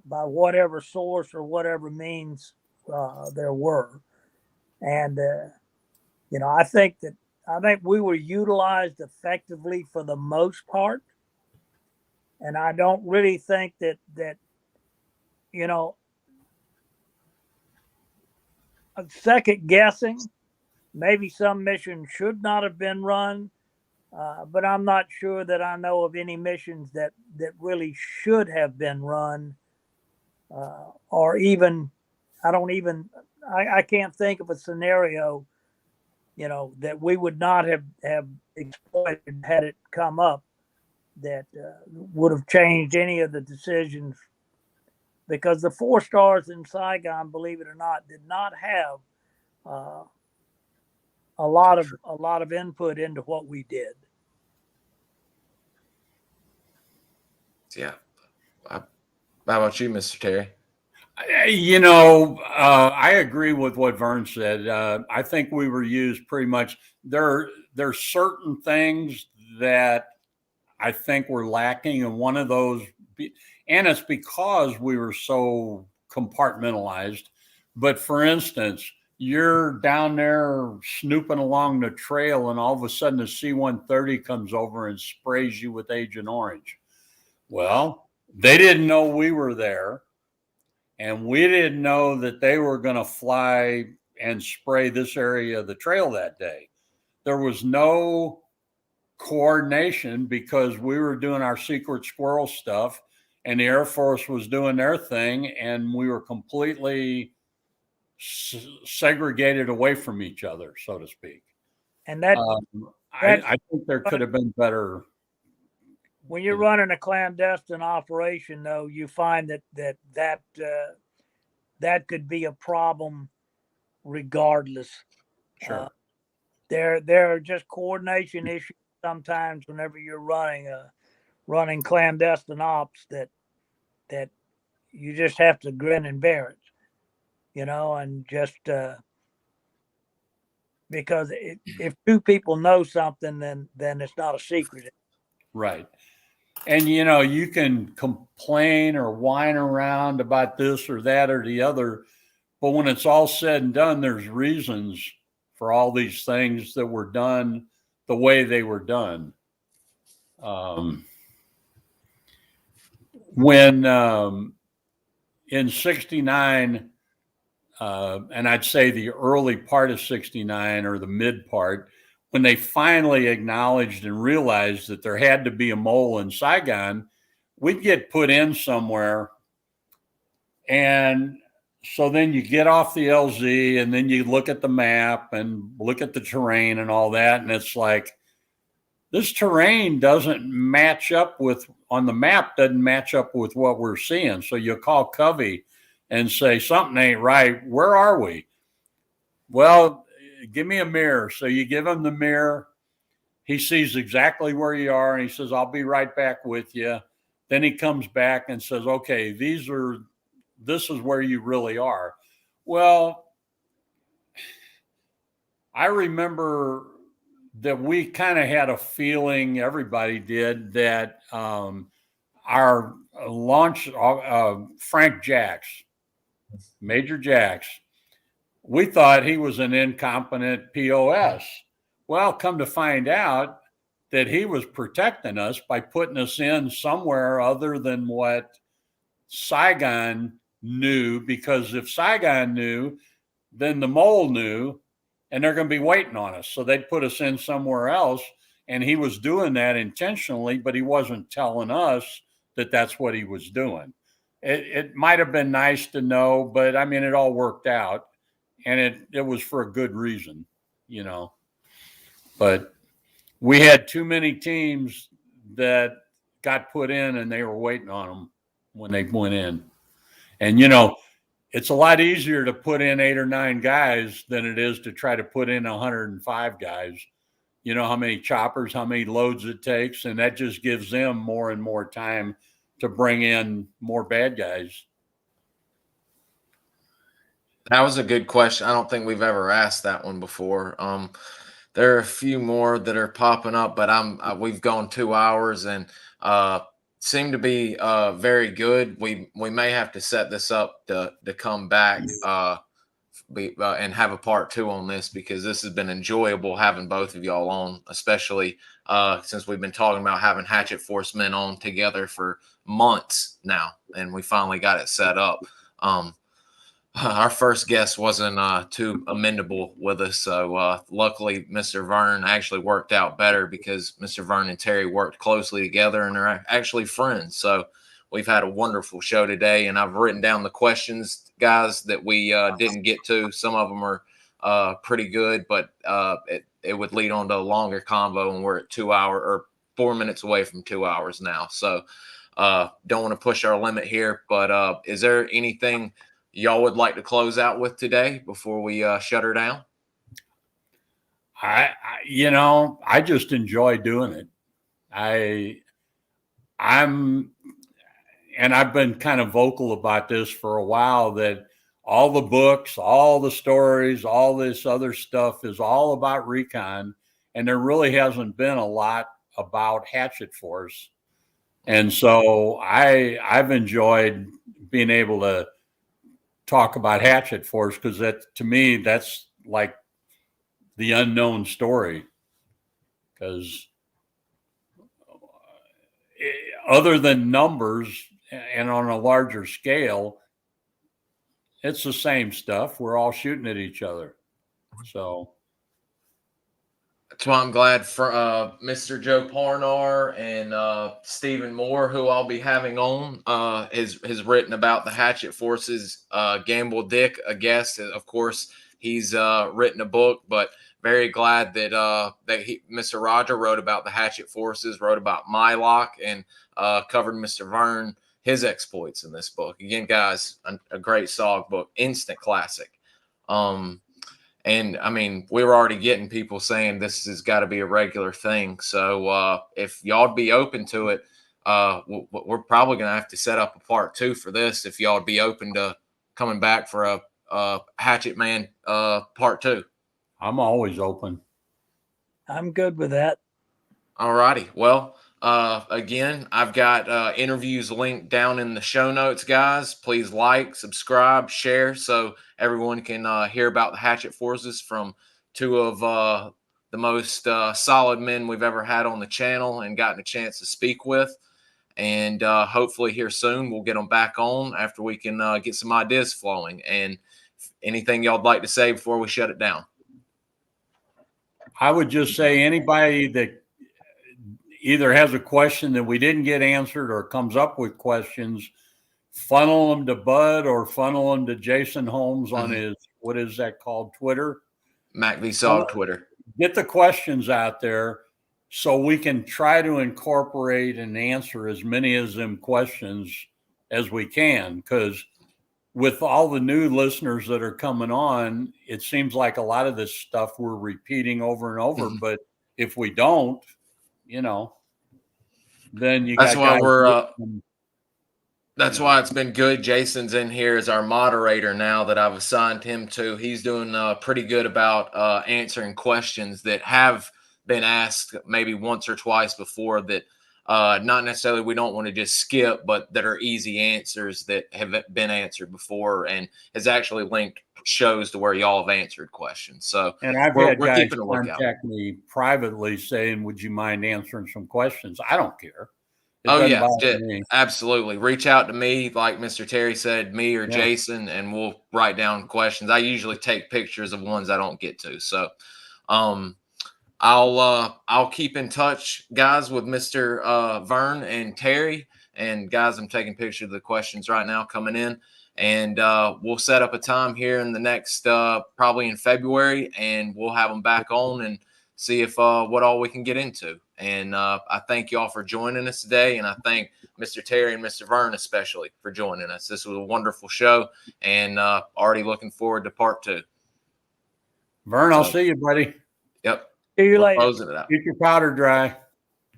by whatever source or whatever means there were. And I think we were utilized effectively for the most part. And I don't really think that second guessing. Maybe some missions should not have been run, but I'm not sure that I know of any missions that really should have been run, or even I can't think of a scenario, that we would not have exploited had it come up that would have changed any of the decisions, because the 4 stars in Saigon, believe it or not, did not have a lot of input into what we did. Yeah. How about you, Mr. Terry? I agree with what Vern said. I think we were used pretty much. There's certain things that I think were lacking, and one of those, and it's because we were so compartmentalized. But for instance, you're down there snooping along the trail, and all of a sudden a C-130 comes over and sprays you with Agent Orange. Well, they didn't know we were there, and we didn't know that they were going to fly and spray this area of the trail that day. There was no coordination because we were doing our secret squirrel stuff, and the Air Force was doing their thing, and we were completely segregated away from each other, so to speak. And that I think there could have been better. When you're running a clandestine operation, though, you find that could be a problem regardless. Sure. There are just coordination issues sometimes whenever you're running clandestine ops that you just have to grin and bear it. And just because if 2 people know something, then it's not a secret. Right. And, you can complain or whine around about this or that or the other, but when it's all said and done, there's reasons for all these things that were done the way they were done. When in 69, and I'd say the early part of 69 or the mid part, when they finally acknowledged and realized that there had to be a mole in Saigon, we'd get put in somewhere. And so then you get off the LZ and then you look at the map and look at the terrain and all that. And it's like, this terrain doesn't match up with, on the map, doesn't match up with what we're seeing. So you call Covey and say, something ain't right. Where are we? Well, give me a mirror. So you give him the mirror, he sees exactly where you are, and he says, I'll be right back with you. Then he comes back and says, okay, this is where you really are. Well, I remember that we kind of had a feeling, everybody did, that our launch, Frank Jacks, Major Jacks, we thought he was an incompetent POS. Well, come to find out that he was protecting us by putting us in somewhere other than what Saigon knew, because if Saigon knew, then the mole knew, and they're going to be waiting on us. So they'd put us in somewhere else. And he was doing that intentionally, but he wasn't telling us that that's what he was doing. It might have been nice to know, but I mean, it all worked out, and it was for a good reason, you know. But we had too many teams that got put in, and they were waiting on them when they went in. And, you know, it's a lot easier to put in 8 or 9 guys than it is to try to put in 105 guys. You know how many choppers, how many loads it takes, and that just gives them more and more time to bring in more bad guys. That was a good question. I don't think we've ever asked that one before. There are a few more that are popping up, but we've gone 2 hours and seem to be very good. We may have to set this up to come back and have a part 2 on this, because this has been enjoyable having both of y'all on, especially since we've been talking about having Hatchet Force men on together for months now, and we finally got it set up. Our first guest wasn't too amendable with us, so luckily Mr. Vern actually worked out better, because Mr. Vern and Terry worked closely together and are actually friends. So we've had a wonderful show today, and I've written down the questions, guys, that we didn't get to. Some of them are pretty good, but it would lead on to a longer convo, and we're at 2 hours or 4 minutes away from 2 hours now. So don't want to push our limit here, but is there anything y'all would like to close out with today before we shut her down? I just enjoy doing it. And I've been kind of vocal about this for a while, that all the books, all the stories, all this other stuff is all about recon, and there really hasn't been a lot about Hatchet Force. And so I've enjoyed being able to talk about Hatchet Force, because that, to me, that's like the unknown story, because other than numbers and on a larger scale, it's the same stuff. We're all shooting at each other. So that's why I'm glad for Mr. Joe Parnar and Stephen Moore, who I'll be having on, has written about the Hatchet Forces. Gamble Dick, a guest, of course, he's written a book, but very glad that Mr. Roger wrote about the Hatchet Forces, wrote about Mai Loc, and covered Mr. Vern, his exploits in this book. Again, guys, a great SOG book, instant classic. And I mean, we were already getting people saying this has got to be a regular thing. So if y'all be open to it, we're probably going to have to set up a part 2 for this, if y'all be open to coming back for a Hatchet Man part 2. I'm always open. I'm good with that. All righty. Well, again, I've got interviews linked down in the show notes, guys. Please like, subscribe, share, so everyone can hear about the Hatchet Forces from 2 of the most solid men we've ever had on the channel and gotten a chance to speak with. And hopefully here soon we'll get them back on after we can get some ideas flowing. And anything y'all'd like to say before we shut it down? I would just say, anybody that either has a question that we didn't get answered or comes up with questions, funnel them to Bud or funnel them to Jason Holmes on his, what is that called, Twitter? MacVSOG Twitter. Get the questions out there so we can try to incorporate and answer as many of them questions as we can, because with all the new listeners that are coming on, it seems like a lot of this stuff we're repeating over and over, but if we don't, you know, then you That's got why guys we're. getting, That's why it's been good. Jason's in here as our moderator now that I've assigned him to. He's doing pretty good about answering questions that have been asked maybe once or twice before that not necessarily we don't want to just skip, but that are easy answers that have been answered before and has actually linked shows to where y'all have answered questions. So and I've we're had guys keeping a lookout. contact me privately saying, would you mind answering some questions? I don't care. It Oh doesn't yeah, bother me. absolutely. Reach out to me, like Mr. Terry said, me or Jason, and we'll write down questions. I usually take pictures of ones I don't get to. So I'll keep in touch, guys, with Mr. Vern and Terry. And guys, I'm taking pictures of the questions right now coming in. And we'll set up a time here in the next probably in February, and we'll have them back on and see if what all we can get into. And I thank you all for joining us today. And I thank Mr. Terry and Mr. Vern especially for joining us. This was a wonderful show, and already looking forward to part 2. Vern, I'll see you, buddy. Yep. See you later. Closing it out. Get your powder dry.